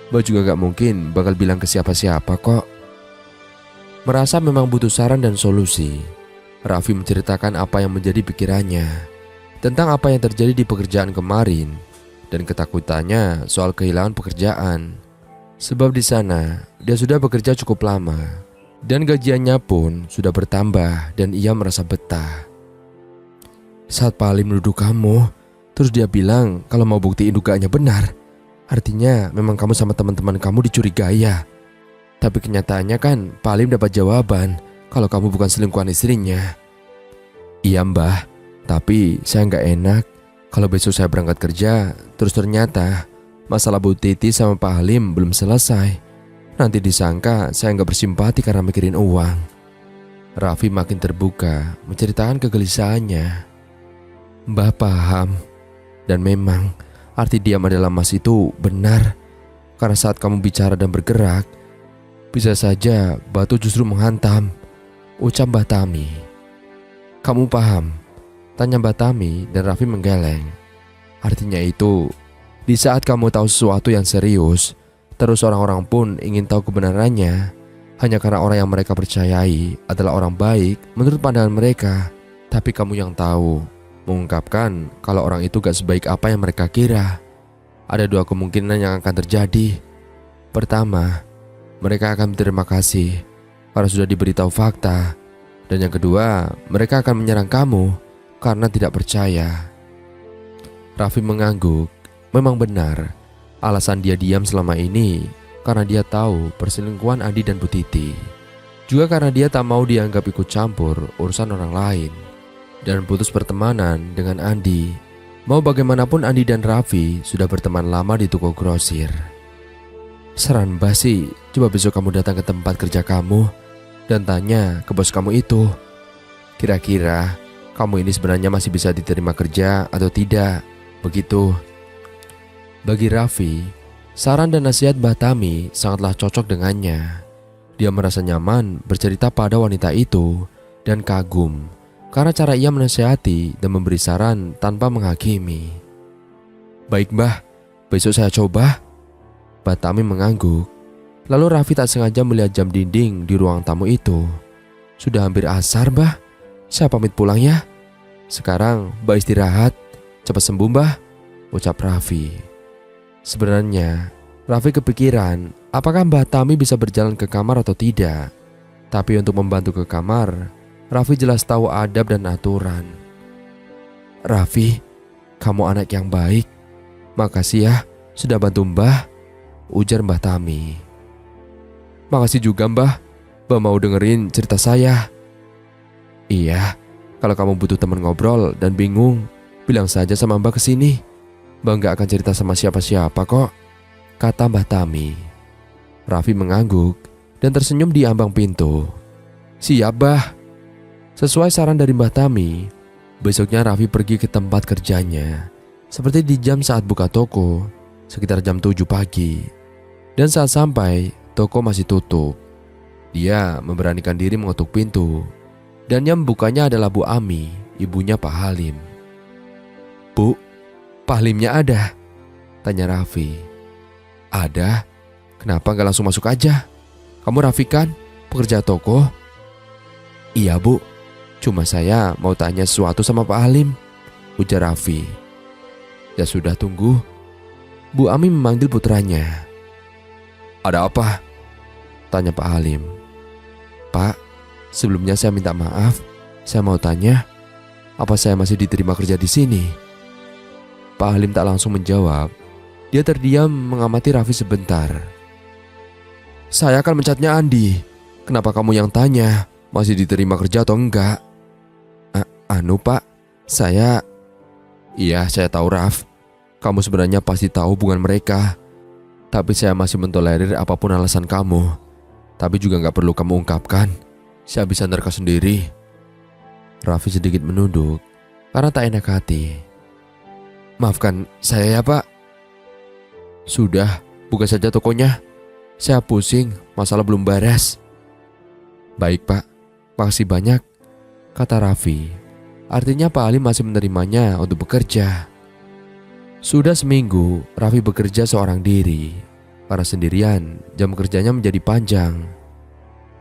Mbah juga gak mungkin bakal bilang ke siapa-siapa kok. Merasa memang butuh saran dan solusi, Raffi menceritakan apa yang menjadi pikirannya tentang apa yang terjadi di pekerjaan kemarin dan ketakutannya soal kehilangan pekerjaan. Sebab di sana dia sudah bekerja cukup lama dan gajiannya pun sudah bertambah dan ia merasa betah. Saat Pak Halim menuduh kamu, terus dia bilang kalau mau buktiin dugaannya benar, artinya memang kamu sama teman-teman kamu dicurigai ya. Tapi kenyataannya kan Pak Halim dapat jawaban kalau kamu bukan selingkuhan istrinya. Iya, Mbah, tapi saya nggak enak kalau besok saya berangkat kerja, terus ternyata masalah Bu Titi sama Pak Halim belum selesai. Nanti disangka saya nggak bersimpati karena mikirin uang. Raffi makin terbuka menceritakan kegelisahannya. Mbah paham. Dan memang arti diam adalah mas itu benar. Karena saat kamu bicara dan bergerak, bisa saja batu justru menghantam, ucap Mbah Tami. Kamu paham? Tanya Mbah Tami dan Raffi menggeleng. Artinya itu, di saat kamu tahu sesuatu yang serius, terus orang-orang pun ingin tahu kebenarannya, hanya karena orang yang mereka percayai adalah orang baik menurut pandangan mereka. Tapi kamu yang tahu, mengungkapkan kalau orang itu gak sebaik apa yang mereka kira. Ada 2 kemungkinan yang akan terjadi. Pertama, mereka akan berterima kasih karena sudah diberitahu fakta. Dan yang kedua, mereka akan menyerang kamu karena tidak percaya. Raffi mengangguk. Memang benar, alasan dia diam selama ini karena dia tahu perselingkuhan Andi dan Bu Titi. Juga karena dia tak mau dianggap ikut campur urusan orang lain dan putus pertemanan dengan Andi. Mau bagaimanapun Andi dan Raffi sudah berteman lama di toko grosir. Saran Mbah sih, coba besok kamu datang ke tempat kerja kamu dan tanya ke bos kamu itu. Kira-kira kamu ini sebenarnya masih bisa diterima kerja atau tidak, begitu. Bagi Raffi, saran dan nasihat Mbah Tami sangatlah cocok dengannya. Dia merasa nyaman bercerita pada wanita itu dan kagum karena cara ia menasihati dan memberi saran tanpa menghakimi. Baik Mbah, besok saya coba. Mbah Tami mengangguk. Lalu Raffi tak sengaja melihat jam dinding di ruang tamu itu. Sudah hampir asar Mbah, saya pamit pulang ya. Sekarang Mbah istirahat, cepat sembuh Mbah, ucap Raffi. Sebenarnya Raffi kepikiran apakah Mbah Tami bisa berjalan ke kamar atau tidak. Tapi untuk membantu ke kamar, Raffi jelas tahu adab dan aturan. Raffi, kamu anak yang baik. Makasih ya sudah bantu Mbah, ujar Mbah Tami. Makasih juga Mbah, Mbah mau dengerin cerita saya. Iya, kalau kamu butuh teman ngobrol dan bingung, bilang saja sama Mbah kesini. Mbah gak akan cerita sama siapa-siapa kok, kata Mbah Tami. Raffi mengangguk dan tersenyum di ambang pintu. Siap Mbah. Sesuai saran dari Mbah Tami, besoknya Raffi pergi ke tempat kerjanya. Seperti di jam saat buka toko, sekitar jam 7 pagi. Dan saat sampai, toko masih tutup. Dia memberanikan diri mengetuk pintu. Dan yang membukanya adalah Bu Ami, ibunya Pak Halim. Bu, Pak Halimnya ada? Tanya Raffi. Ada? Kenapa gak langsung masuk aja? Kamu Raffi kan? Pekerja toko? Iya Bu, cuma saya mau tanya sesuatu sama Pak Halim, ujar Raffi. Ya sudah tunggu. Bu Ami memanggil putranya. Ada apa? Tanya Pak Halim. Pak, sebelumnya saya minta maaf. Saya mau tanya, apa saya masih diterima kerja di sini? Pak Halim tak langsung menjawab. Dia terdiam mengamati Raffi sebentar. Saya akan mencatnya Andi. Kenapa kamu yang tanya, masih diterima kerja atau enggak? Anu Pak, saya... Iya, saya tahu Raf. Kamu sebenarnya pasti tahu hubungan mereka. Tapi saya masih mentolerir apapun alasan kamu. Tapi juga gak perlu kamu ungkapkan. Saya bisa nerka sendiri. Raffi sedikit menunduk karena tak enak hati. Maafkan saya ya Pak. Sudah, buka saja tokonya. Saya pusing, masalah belum beres. Baik Pak, makasih banyak, kata Raffi. Artinya Pak Halim masih menerimanya untuk bekerja. Sudah seminggu Raffi bekerja seorang diri. Karena sendirian, jam kerjanya menjadi panjang.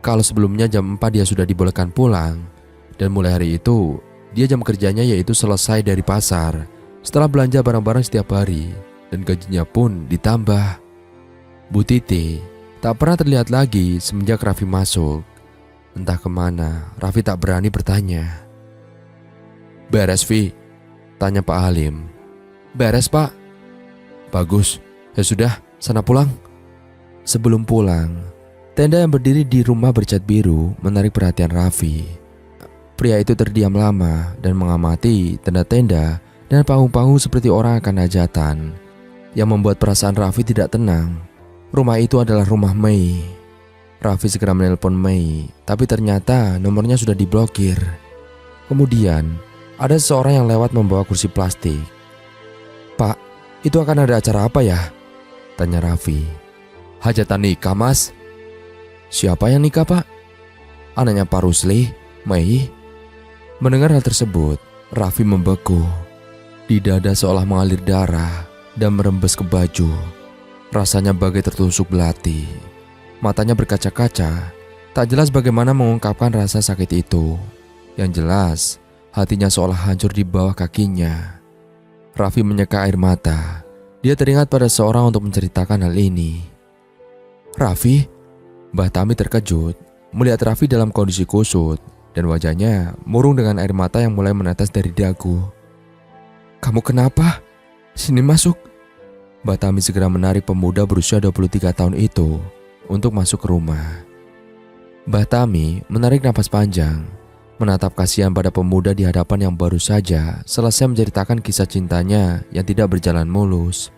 Kalau sebelumnya jam 4 dia sudah dibolehkan pulang. Dan mulai hari itu, dia jam kerjanya yaitu selesai dari pasar setelah belanja barang-barang setiap hari. Dan gajinya pun ditambah. Bu Titi tak pernah terlihat lagi semenjak Raffi masuk. Entah kemana, Raffi tak berani bertanya. Beres Vi? Tanya Pak Halim. Beres Pak. Bagus, ya sudah, sana pulang. Sebelum pulang, tenda yang berdiri di rumah bercat biru menarik perhatian Raffi. Pria itu terdiam lama dan mengamati tenda-tenda dan panggung-panggung seperti orang akan hajatan. Yang membuat perasaan Raffi tidak tenang. Rumah itu adalah rumah Mei. Raffi segera menelpon Mei, tapi ternyata nomornya sudah diblokir. Kemudian, ada seseorang yang lewat membawa kursi plastik. Pak, itu akan ada acara apa ya? Tanya Raffi. Hajatan nikah Mas. Siapa yang nikah Pak? Anaknya Pak Rusli, Mei. Mendengar hal tersebut, Raffi membeku. Di dada seolah mengalir darah dan merembes ke baju. Rasanya bagai tertusuk belati. Matanya berkaca-kaca. Tak jelas bagaimana mengungkapkan rasa sakit itu. Yang jelas, hatinya seolah hancur di bawah kakinya. Raffi menyeka air mata. Dia teringat pada seorang untuk menceritakan hal ini. Raffi? Mbah Tami terkejut melihat Raffi dalam kondisi kusut dan wajahnya murung dengan air mata yang mulai menetes dari dagu. Kamu kenapa? Sini masuk. Mbak Tami segera menarik pemuda berusia 23 tahun itu untuk masuk ke rumah. Mbak Tami menarik napas panjang, menatap kasihan pada pemuda di hadapan yang baru saja selesai menceritakan kisah cintanya yang tidak berjalan mulus.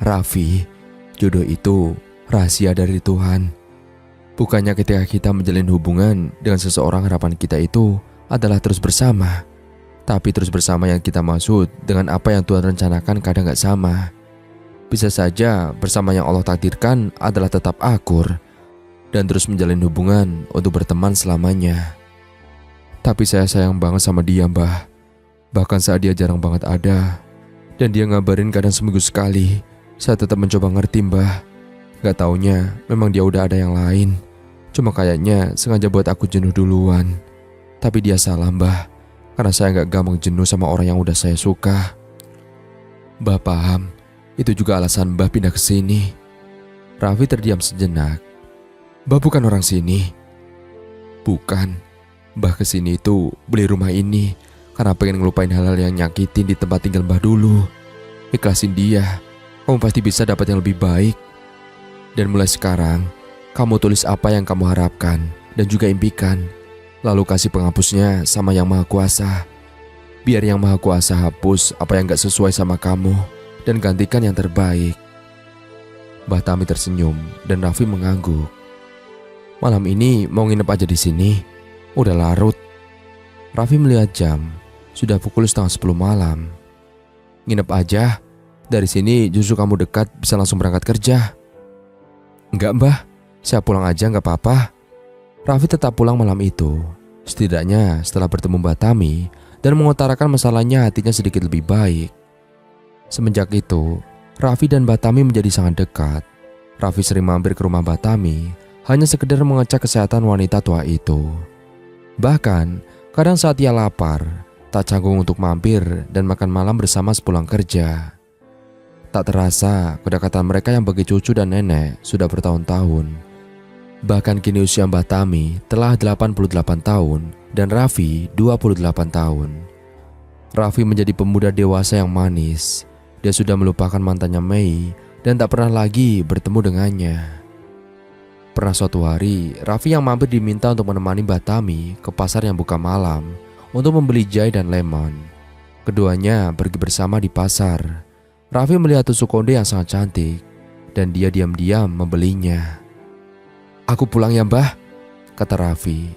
Raffi, jodoh itu rahasia dari Tuhan. Bukannya ketika kita menjalin hubungan dengan seseorang harapan kita itu adalah terus bersama. Tapi terus bersama yang kita maksud dengan apa yang Tuhan rencanakan kadang gak sama. Bisa saja bersama yang Allah takdirkan adalah tetap akur dan terus menjalin hubungan untuk berteman selamanya. Tapi saya sayang banget sama dia, Mbah. Bahkan saat dia jarang banget ada dan dia ngabarin kadang seminggu sekali, saya tetap mencoba ngerti, Mbah. Gak taunya memang dia udah ada yang lain. Cuma kayaknya sengaja buat aku jenuh duluan. Tapi dia salah, Mbah. Karena saya gak gampang jenuh sama orang yang udah saya suka. Mbah paham, itu juga alasan Mbah pindah ke sini. Raffi terdiam sejenak. Mbah bukan orang sini. Bukan. Mbah kesini itu beli rumah ini karena pengen ngelupain hal-hal yang nyakitin di tempat tinggal Mbah dulu. Ikhlasin dia, kamu pasti bisa dapat yang lebih baik. Dan mulai sekarang, kamu tulis apa yang kamu harapkan dan juga impikan. Lalu kasih penghapusnya sama Yang Maha Kuasa. Biar Yang Maha Kuasa hapus apa yang gak sesuai sama kamu dan gantikan yang terbaik. Mbah Tami tersenyum dan Raffi mengangguk. Malam ini mau nginep aja di sini. Udah larut. Raffi melihat jam. Sudah pukul 9:30 malam. Nginep aja. Dari sini justru kamu dekat bisa langsung berangkat kerja. Enggak, Mbah. Saya pulang aja gak apa-apa. Raffi tetap pulang malam itu. Setidaknya setelah bertemu Mbak Tami dan mengutarakan masalahnya, hatinya sedikit lebih baik. Semenjak itu, Raffi dan Mbak Tami menjadi sangat dekat. Raffi sering mampir ke rumah Mbak Tami hanya sekedar mengecek kesehatan wanita tua itu. Bahkan, kadang saat ia lapar, tak canggung untuk mampir dan makan malam bersama sepulang kerja. Tak terasa, kedekatan mereka yang bagi cucu dan nenek sudah bertahun-tahun. Bahkan kini usia Mbak Tami telah 88 tahun dan Raffi 28 tahun. Raffi menjadi pemuda dewasa yang manis. Dia sudah melupakan mantannya Mei dan tak pernah lagi bertemu dengannya. Pernah suatu hari, Raffi yang mampir diminta untuk menemani Mbak Tami ke pasar yang buka malam untuk membeli jahe dan lemon. Keduanya pergi bersama di pasar. Raffi melihat tusuk konde yang sangat cantik dan dia diam-diam membelinya. Aku pulang ya, Mbah, kata Raffi.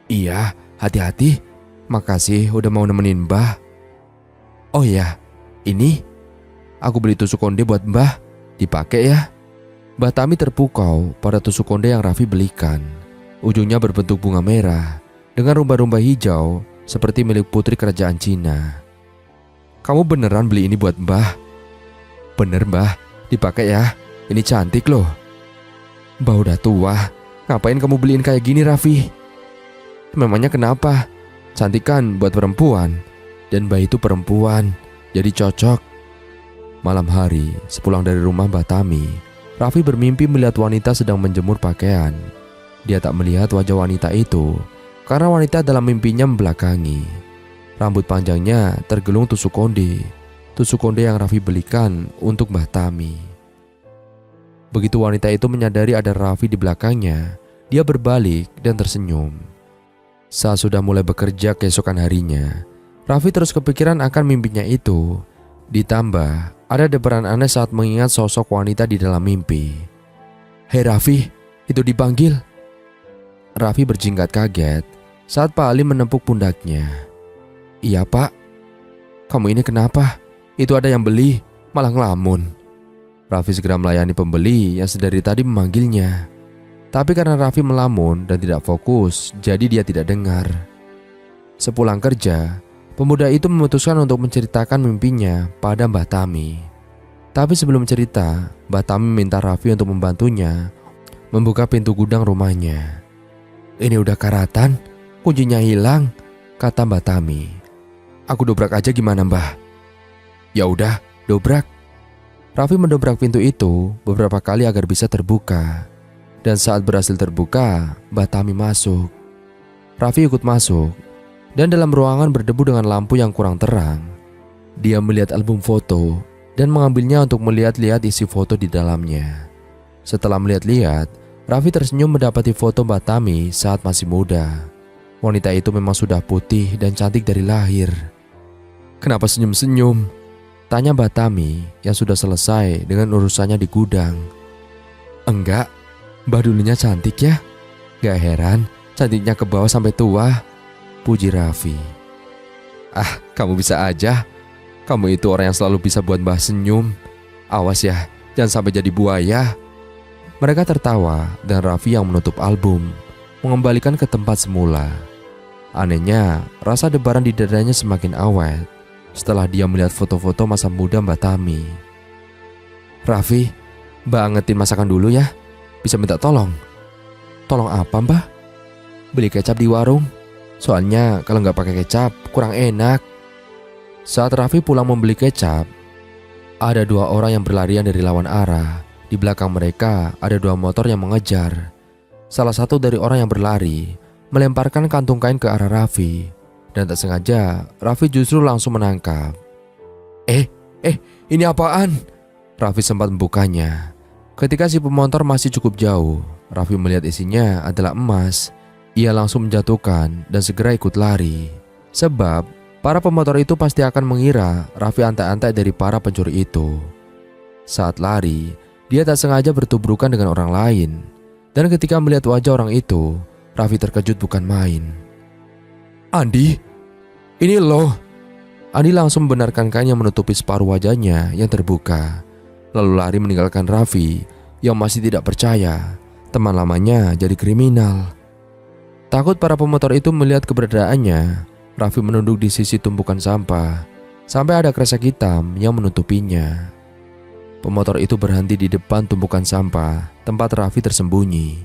Iya, hati-hati. Makasih udah mau nemenin Mbah. Oh ya, ini aku beli tusuk konde buat Mbah. Dipakai ya. Mbah Tami terpukau pada tusuk konde yang Raffi belikan. Ujungnya berbentuk bunga merah dengan rumba-rumba hijau seperti milik putri kerajaan Cina. Kamu beneran beli ini buat Mbah? Bener, Mbah. Dipakai ya. Ini cantik loh. Mbah udah tua, ngapain kamu beliin kayak gini, Raffi? Memangnya kenapa? Cantik kan buat perempuan. Dan Mbah itu perempuan, jadi cocok. Malam hari, sepulang dari rumah Mbah Tami, Raffi bermimpi melihat wanita sedang menjemur pakaian. Dia tak melihat wajah wanita itu, karena wanita dalam mimpinya membelakangi. Rambut panjangnya tergelung tusuk konde yang Raffi belikan untuk Mbah Tami. Begitu wanita itu menyadari ada Raffi di belakangnya, dia berbalik dan tersenyum. Saat sudah mulai bekerja keesokan harinya, Raffi terus kepikiran akan mimpinya itu. Ditambah ada debaran aneh saat mengingat sosok wanita di dalam mimpi. Hei Raffi, itu dipanggil. Raffi berjingkat kaget saat Pak Ali menepuk pundaknya. Iya Pak. Kamu ini kenapa? Itu ada yang beli, malah ngelamun. Raffi segera melayani pembeli yang sedari tadi memanggilnya. Tapi karena Raffi melamun dan tidak fokus, jadi dia tidak dengar. Sepulang kerja, pemuda itu memutuskan untuk menceritakan mimpinya pada Mbah Tami. Tapi sebelum cerita, Mbah Tami minta Raffi untuk membantunya membuka pintu gudang rumahnya. Ini udah karatan, kuncinya hilang, kata Mbah Tami. Aku dobrak aja gimana, Mbah? Ya udah, dobrak. Raffi mendobrak pintu itu beberapa kali agar bisa terbuka. Dan saat berhasil terbuka, Mbah Tami masuk. Raffi ikut masuk, dan dalam ruangan berdebu dengan lampu yang kurang terang. Dia melihat album foto dan mengambilnya untuk melihat-lihat isi foto di dalamnya. Setelah melihat-lihat, Raffi tersenyum mendapati foto Mbak Tami saat masih muda. Wanita itu memang sudah putih dan cantik dari lahir. "Kenapa senyum-senyum?" tanya Mbak Tami yang sudah selesai dengan urusannya di gudang. "Enggak, Mbak dulunya cantik ya. Gak heran cantiknya ke bawah sampai tua," puji Raffi. "Ah, kamu bisa aja. Kamu itu orang yang selalu bisa buat Mbah senyum. Awas ya, jangan sampai jadi buaya." Mereka tertawa dan Raffi yang menutup album mengembalikan ke tempat semula. Anehnya, rasa debaran di dadanya semakin awet setelah dia melihat foto-foto masa muda Mbak Tami. "Raffi, Mbak angetin masakan dulu ya. Bisa minta tolong?" "Tolong apa, Mbah?" "Beli kecap di warung. Soalnya kalau nggak pakai kecap kurang enak." Saat Raffi pulang membeli kecap, ada dua orang yang berlarian dari lawan arah. Di belakang mereka ada dua motor yang mengejar. Salah satu dari orang yang berlari melemparkan kantung kain ke arah Raffi, dan tak sengaja Raffi justru langsung menangkap. Ini apaan?" Raffi sempat membukanya. Ketika si pemotor masih cukup jauh, Raffi melihat isinya adalah emas. Ia langsung menjatuhkan dan segera ikut lari. Sebab para pemotor itu pasti akan mengira Raffi antai-antai dari para pencuri itu. Saat lari, dia tak sengaja bertubrukan dengan orang lain. Dan ketika melihat wajah orang itu, Raffi terkejut bukan main. "Andi, ini loh." Andi langsung membenarkan kain yang menutupi separuh wajahnya yang terbuka, lalu lari meninggalkan Raffi yang masih tidak percaya teman lamanya jadi kriminal. Takut para pemotor itu melihat keberadaannya, Raffi menunduk di sisi tumpukan sampah sampai ada kresek hitam yang menutupinya. Pemotor itu berhenti di depan tumpukan sampah tempat Raffi tersembunyi.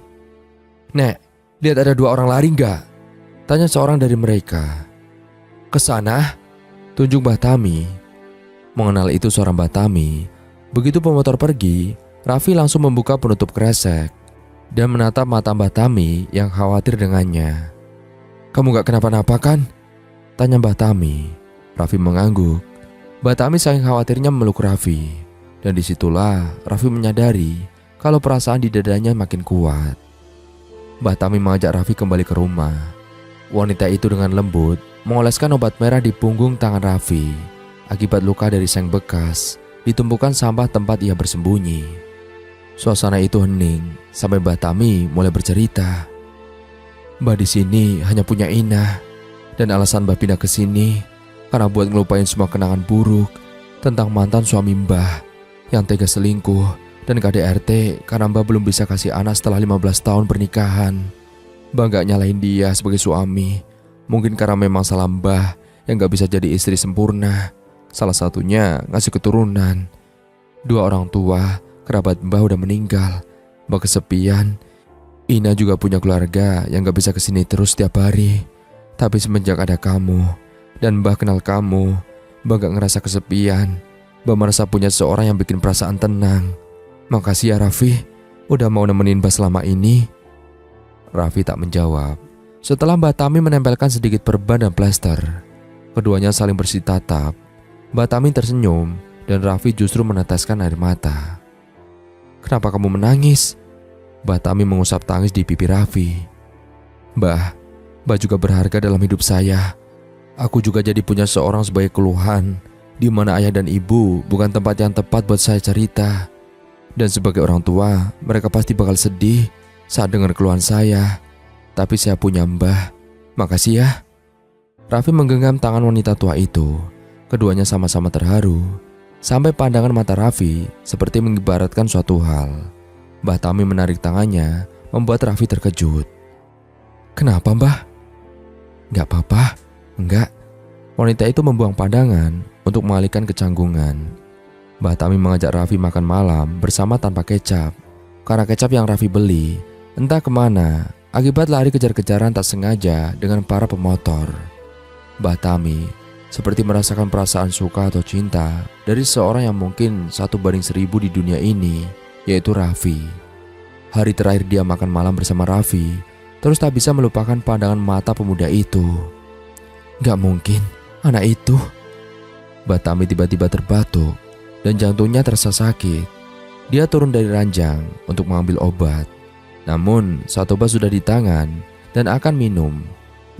"Nek, lihat ada dua orang lari nggak?" tanya seorang dari mereka. "Ke sana," tunjuk Mbah Tami. Mengenal itu suara Mbah Tami. Begitu pemotor pergi, Raffi langsung membuka penutup kresek dan menatap mata Mbah Tami yang khawatir dengannya. "Kamu gak kenapa-napa kan?" tanya Mbah Tami. Raffi mengangguk. Mbah Tami saking khawatirnya memeluk Raffi. Dan disitulah Raffi menyadari kalau perasaan di dadanya makin kuat. Mbah Tami mengajak Raffi kembali ke rumah. Wanita itu dengan lembut mengoleskan obat merah di punggung tangan Raffi akibat luka dari seng bekas di tumpukan sampah tempat ia bersembunyi. Suasana itu hening sampai Mbah Tami mulai bercerita. "Mbah di sini hanya punya Ina, dan alasan Mbah pindah ke sini karena buat ngelupain semua kenangan buruk tentang mantan suami Mbah yang tega selingkuh, dan KDRT karena Mbah belum bisa kasih anak setelah 15 tahun pernikahan. Mbah gak nyalahin dia sebagai suami, mungkin karena memang salah Mbah yang gak bisa jadi istri sempurna. Salah satunya ngasih keturunan. Dua orang tua kerabat Mbah udah meninggal. Mbah kesepian. Ina juga punya keluarga yang gak bisa kesini terus setiap hari. Tapi semenjak ada kamu dan Mbah kenal kamu, Mbah gak ngerasa kesepian. Mbah merasa punya seorang yang bikin perasaan tenang. Makasih ya Raffi, udah mau nemenin Mbah selama ini." Raffi tak menjawab. Setelah Mbah Tami menempelkan sedikit perban dan plester, keduanya saling bersih tatap. Mbah Tami tersenyum dan Raffi justru meneteskan air mata. "Kenapa kamu menangis?" Mbah Tami mengusap tangis di pipi Raffi. Mbah juga berharga dalam hidup saya. Aku juga jadi punya seorang sebagai keluhan, di mana ayah dan ibu bukan tempat yang tepat buat saya cerita. Dan sebagai orang tua, mereka pasti bakal sedih saat dengar keluhan saya. Tapi saya punya Mbah. Makasih ya." Raffi menggenggam tangan wanita tua itu. Keduanya sama-sama terharu, sampai pandangan mata Raffi seperti mengibaratkan suatu hal. Mbah Tami menarik tangannya, membuat Raffi terkejut. "Kenapa, Mbah?" "Gak apa-apa, enggak." Wanita itu membuang pandangan untuk mengalihkan kecanggungan. Mbah Tami mengajak Raffi makan malam bersama tanpa kecap, karena kecap yang Raffi beli entah kemana akibat lari kejar-kejaran tak sengaja dengan para pemotor. Mbah Tami seperti merasakan perasaan suka atau cinta dari seorang yang mungkin 1/1000 di dunia ini, yaitu Raffi. Hari terakhir dia makan malam bersama Raffi, terus tak bisa melupakan pandangan mata pemuda itu. Gak mungkin, anak itu. Mbah Tami tiba-tiba terbatuk dan jantungnya terasa sakit. Dia turun dari ranjang untuk mengambil obat. Namun saat obat sudah di tangan dan akan minum,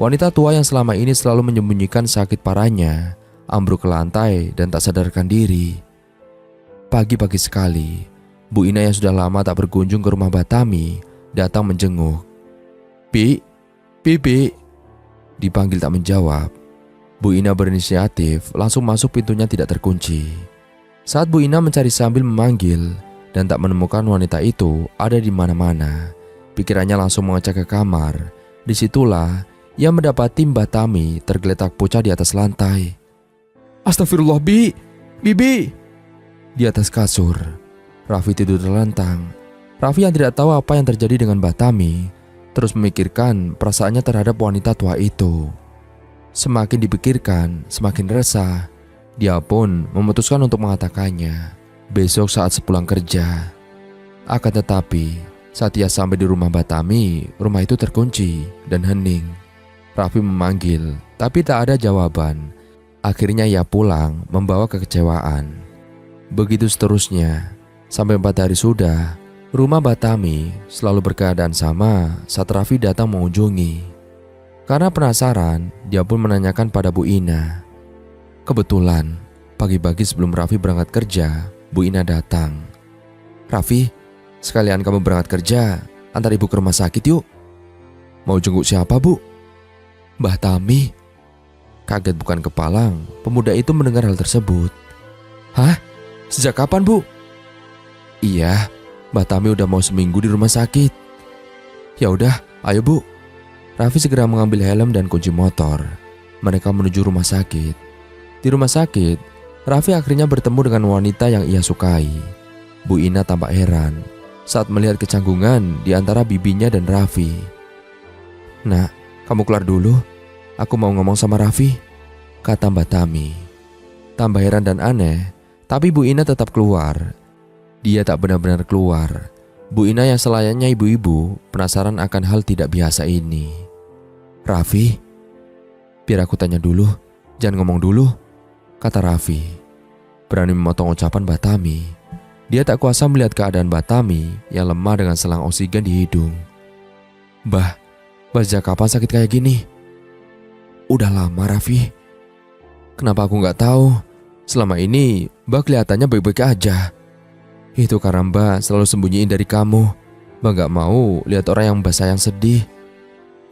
wanita tua yang selama ini selalu menyembunyikan sakit parahnya ambruk ke lantai dan tak sadarkan diri. Pagi-pagi sekali, Bu Ina yang sudah lama tak berkunjung ke rumah Mbah Tami datang menjenguk. Bi, dipanggil tak menjawab. Bu Ina berinisiatif langsung masuk, pintunya tidak terkunci. Saat Bu Ina mencari sambil memanggil dan tak menemukan wanita itu ada di mana-mana, pikirannya langsung mengecek ke kamar. Disitulah ia mendapati Mbah Tami tergeletak pucat di atas lantai. Astagfirullah, Bibi. Di atas kasur, Raffi tidur terlentang. Raffi yang tidak tahu apa yang terjadi dengan Mbah Tami terus memikirkan perasaannya terhadap wanita tua itu. Semakin dipikirkan, semakin resah. Dia pun memutuskan untuk mengatakannya besok saat sepulang kerja. Akan tetapi, saat ia sampai di rumah Mbah Tami, rumah itu terkunci dan hening. Raffi memanggil, tapi tak ada jawaban. Akhirnya ia pulang membawa kekecewaan. Begitu seterusnya, sampai 4 hari sudah, rumah Mbah Tami selalu berkeadaan sama saat Raffi datang mengunjungi. Karena penasaran, dia pun menanyakan pada Bu Ina. Kebetulan, pagi-pagi sebelum Raffi berangkat kerja, Bu Ina datang. Raffi, sekalian kamu berangkat kerja, antar ibu ke rumah sakit yuk. Mau jenguk siapa, Bu? Mbah Tami. Kaget bukan kepalang, pemuda itu mendengar hal tersebut. Hah? Sejak kapan, Bu? Iya, Mbah Tami udah mau seminggu di rumah sakit. Ya udah, ayo Bu. Raffi segera mengambil helm dan kunci motor. Mereka menuju rumah sakit. Di rumah sakit, Raffi akhirnya bertemu dengan wanita yang ia sukai. Bu Ina tampak heran saat melihat kecanggungan di antara bibinya dan Raffi. Nak, kamu keluar dulu. Aku mau ngomong sama Raffi, kata Mbah Tami. Tambah heran dan aneh, tapi Bu Ina tetap keluar. Dia tak benar-benar keluar. Bu Ina yang selayaknya ibu-ibu penasaran akan hal tidak biasa ini. Raffi, biar aku tanya dulu, jangan ngomong dulu, kata Raffi. Berani memotong ucapan Mbah Tami. Dia tak kuasa melihat keadaan Mbah Tami yang lemah dengan selang oksigen di hidung. Mbah sejak kapan sakit kayak gini? Udah lama, Raffi. Kenapa aku gak tahu? Selama ini Mbah kelihatannya baik-baik aja. Itu karena Mbah selalu sembunyiin dari kamu. Mbah gak mau lihat orang yang Mbah sayang sedih.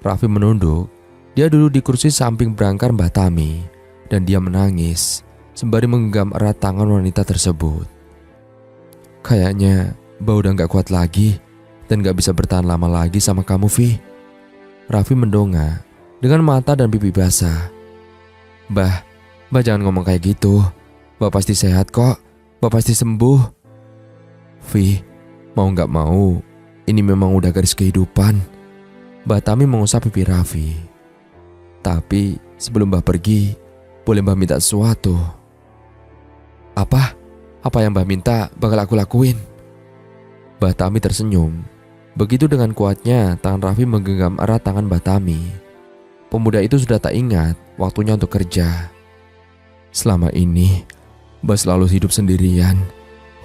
Raffi menunduk. Dia duduk di kursi samping berangkar Mbah Tami dan dia menangis sembari menggenggam erat tangan wanita tersebut. Kayaknya Mbah udah gak kuat lagi dan gak bisa bertahan lama lagi sama kamu, Vi. Raffi mendongak dengan mata dan pipi basah. Mbah jangan ngomong kayak gitu. Mbah pasti sehat kok. Mbah pasti sembuh. Vi, mau gak mau, ini memang udah garis kehidupan. Mbah Tami mengusap pipi Raffi. Tapi sebelum Mbah pergi, boleh Mbah minta sesuatu? Apa? Apa yang Mbah minta bakal aku lakuin. Mbah Tami tersenyum. Begitu dengan kuatnya tangan Raffi menggenggam erat tangan Mbah Tami. Pemuda itu sudah tak ingat waktunya untuk kerja. Selama ini Mbah selalu hidup sendirian.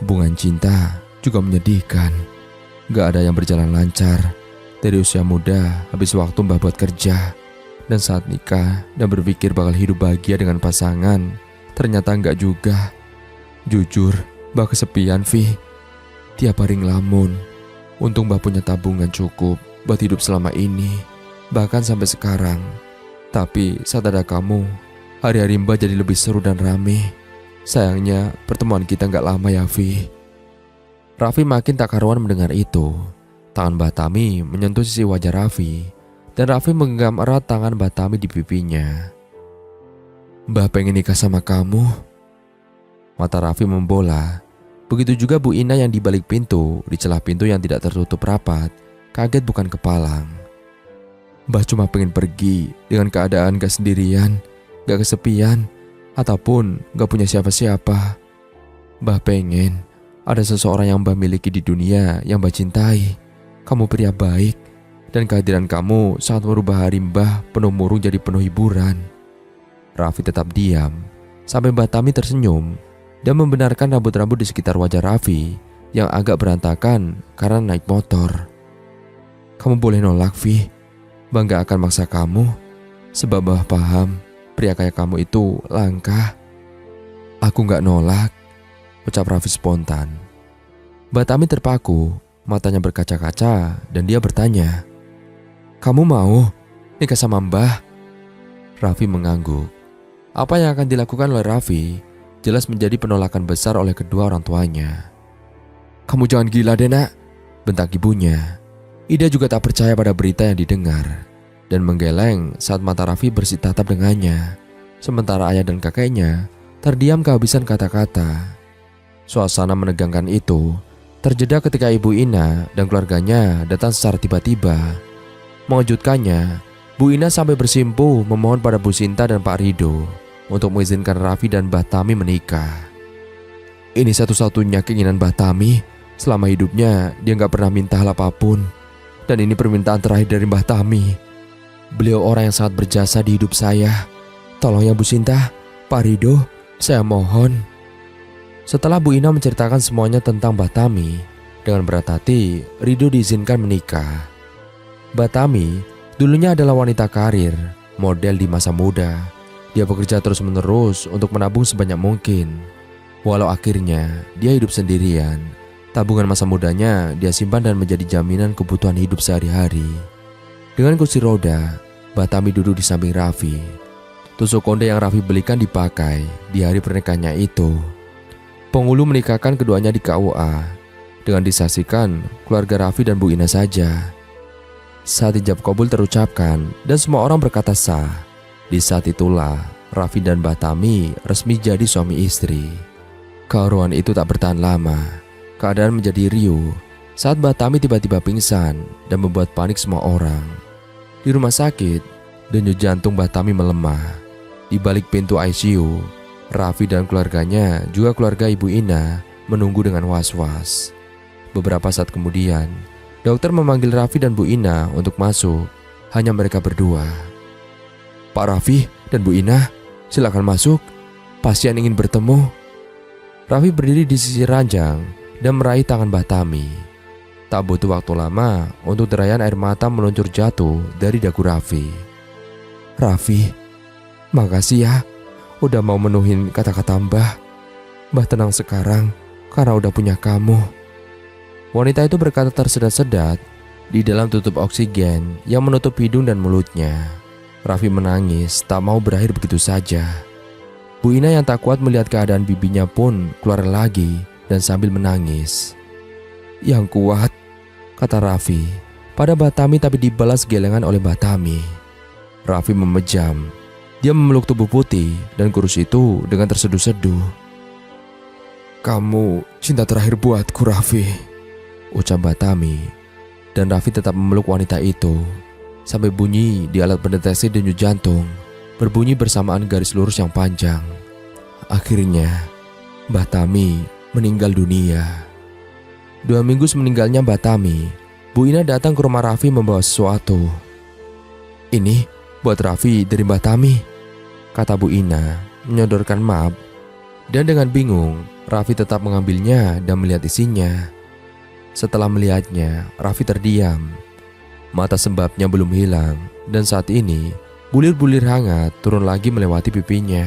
Hubungan cinta juga menyedihkan. Gak ada yang berjalan lancar. Dari usia muda habis waktu Mbah buat kerja. Dan saat nikah dan berpikir bakal hidup bahagia dengan pasangan, ternyata enggak juga. Jujur, Mbah kesepian, Vi. Tiap hari ngelamun. Untung Mbah punya tabungan cukup buat hidup selama ini, bahkan sampai sekarang. Tapi saat ada kamu, hari-hari Mbah jadi lebih seru dan rame. Sayangnya pertemuan kita gak lama ya, Vi. Raffi makin tak karuan mendengar itu. Tangan Mbah Tami menyentuh sisi wajah Raffi, dan Raffi menggenggam erat tangan Mbah Tami di pipinya. Mbah pengen nikah sama kamu. Mata Raffi membola. Begitu juga Bu Ina yang di balik pintu, di celah pintu yang tidak tertutup rapat, kaget bukan kepalang. Mbah cuma pengen pergi dengan keadaan gak sendirian, gak kesepian, ataupun gak punya siapa-siapa. Mbah pengen ada seseorang yang Mbah miliki di dunia yang Mbah cintai. Kamu pria baik, dan kehadiran kamu sangat merubah hari Mbah penuh murung jadi penuh hiburan. Raffi tetap diam, sampai Mbak Tami tersenyum dan membenarkan rambut-rambut di sekitar wajah Raffi yang agak berantakan karena naik motor. Kamu boleh nolak, Vi. Mbak gak akan maksa kamu, sebab Mbak paham pria kayak kamu itu langka. Aku gak nolak, ucap Raffi spontan. Mbak Tami terpaku, matanya berkaca-kaca dan dia bertanya, kamu mau nikah sama Mbah? Raffi mengangguk. Apa yang akan dilakukan oleh Raffi jelas menjadi penolakan besar oleh kedua orang tuanya. Kamu jangan gila deh nak, bentak ibunya. Ida juga tak percaya pada berita yang didengar dan menggeleng saat mata Raffi bersitatap dengannya. Sementara ayah dan kakeknya terdiam kehabisan kata-kata. Suasana menegangkan itu terjeda ketika Ibu Ina dan keluarganya datang secara tiba-tiba. Mengejutkannya, Bu Ina sampai bersimpuh memohon pada Bu Sinta dan Pak Rido untuk mengizinkan Raffi dan Mbah Tami menikah. Ini satu-satunya keinginan Mbah Tami. Selama hidupnya dia gak pernah minta hal apapun. Dan ini permintaan terakhir dari Mbah Tami. Beliau orang yang sangat berjasa di hidup saya. Tolong ya Bu Sinta, Pak Rido, saya mohon. Setelah Bu Ina menceritakan semuanya tentang Mbah Tami, dengan berat hati Rido diizinkan menikah. Mbah Tami dulunya adalah wanita karir, model di masa muda. Dia bekerja terus-menerus untuk menabung sebanyak mungkin. Walau akhirnya dia hidup sendirian, tabungan masa mudanya dia simpan dan menjadi jaminan kebutuhan hidup sehari-hari. Dengan kursi roda, Mbah Tami duduk di samping Raffi. Tusuk konde yang Raffi belikan dipakai di hari pernikahannya itu. Penghulu menikahkan keduanya di KUA dengan disaksikan keluarga Raffi dan Bu Ina saja. Saat ijab kabul terucapkan dan semua orang berkata sah, di saat itulah Raffi dan Mbah Tami resmi jadi suami istri. Keharuan itu tak bertahan lama. Keadaan menjadi riuh saat Mbah Tami tiba-tiba pingsan dan membuat panik semua orang. Di rumah sakit, denyut jantung Mbah Tami melemah. Di balik pintu ICU, Raffi dan keluarganya, juga keluarga Ibu Ina, menunggu dengan was-was. Beberapa saat kemudian, dokter memanggil Raffi dan Bu Ina untuk masuk. Hanya mereka berdua. Pak Raffi dan Bu Ina, silakan masuk. Pasien ingin bertemu. Raffi berdiri di sisi ranjang dan meraih tangan Mbah Tami. Tak butuh waktu lama untuk derayan air mata meluncur jatuh dari dagu Raffi. Raffi, makasih ya udah mau menuhin kata-kata Mbah. Mbah tenang sekarang karena udah punya kamu. Wanita itu berkata tersedat-sedat di dalam tutup oksigen yang menutup hidung dan mulutnya. Raffi menangis tak mau berakhir begitu saja. Bu Ina yang tak kuat melihat keadaan bibinya pun keluar lagi dan sambil menangis. Yang kuat, kata Raffi pada Mbah Tami, tapi dibalas gelengan oleh Mbah Tami. Raffi memejam. Dia memeluk tubuh putih dan kurus itu dengan terseduh-seduh. Kamu cinta terakhir buatku, Raffi, ucap Mbah Tami. Dan Raffi tetap memeluk wanita itu sampai bunyi di alat pendeteksi denyut jantung berbunyi bersamaan garis lurus yang panjang. Akhirnya Mbah Tami meninggal dunia. 2 minggu semeninggalnya Mbah Tami, Bu Ina datang ke rumah Raffi membawa sesuatu. Ini buat Raffi dari Mbah Tami, kata Bu Ina menyodorkan map. Dan dengan bingung Raffi tetap mengambilnya dan melihat isinya. Setelah melihatnya, Raffi terdiam. Mata sembabnya belum hilang dan saat ini bulir-bulir hangat turun lagi melewati pipinya.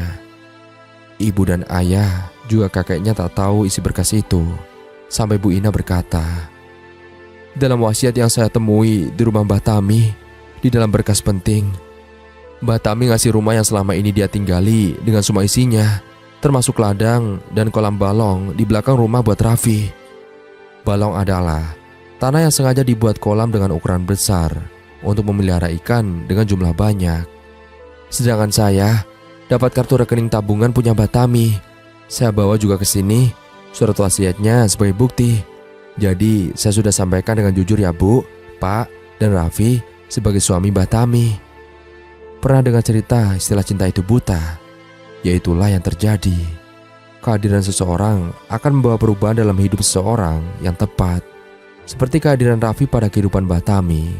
Ibu dan ayah juga kakeknya tak tahu isi berkas itu. Sampai Bu Ina berkata, dalam wasiat yang saya temui di rumah Mbah Tami, di dalam berkas penting, Mbah Tami ngasih rumah yang selama ini dia tinggali dengan semua isinya, termasuk ladang dan kolam balong di belakang rumah buat Raffi. Balong adalah tanah yang sengaja dibuat kolam dengan ukuran besar untuk memelihara ikan dengan jumlah banyak. Sedangkan saya dapat kartu rekening tabungan punya Mbah Tami. Saya bawa juga ke sini surat wasiatnya sebagai bukti. Jadi saya sudah sampaikan dengan jujur ya Bu, Pak, dan Raffi sebagai suami Mbah Tami. Pernah dengar cerita istilah cinta itu buta? Yaitulah yang terjadi. Kehadiran seseorang akan membawa perubahan dalam hidup seseorang yang tepat. Seperti kehadiran Raffi pada kehidupan Mbah Tami.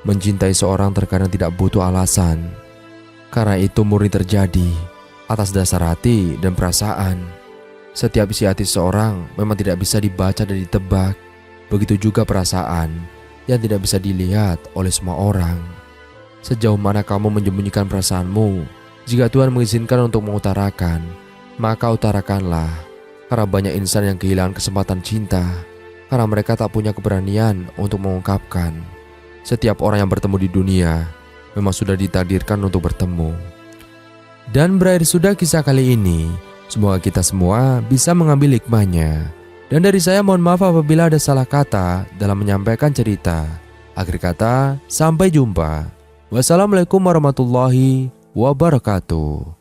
Mencintai seorang terkadang tidak butuh alasan. Karena itu murni terjadi. atas dasar hati dan perasaan. Setiap isi hati seorang memang tidak bisa dibaca dan ditebak. Begitu juga perasaan yang tidak bisa dilihat oleh semua orang. Sejauh mana kamu menyembunyikan perasaanmu, jika Tuhan mengizinkan untuk mengutarakan, maka utarakanlah. Karena banyak insan yang kehilangan kesempatan cinta karena mereka tak punya keberanian untuk mengungkapkan. Setiap orang yang bertemu di dunia memang sudah ditakdirkan untuk bertemu. Dan berakhir sudah kisah kali ini. Semoga kita semua bisa mengambil hikmahnya. Dan dari saya mohon maaf apabila ada salah kata dalam menyampaikan cerita. Akhir kata, sampai jumpa. Wassalamualaikum warahmatullahi wabarakatuh.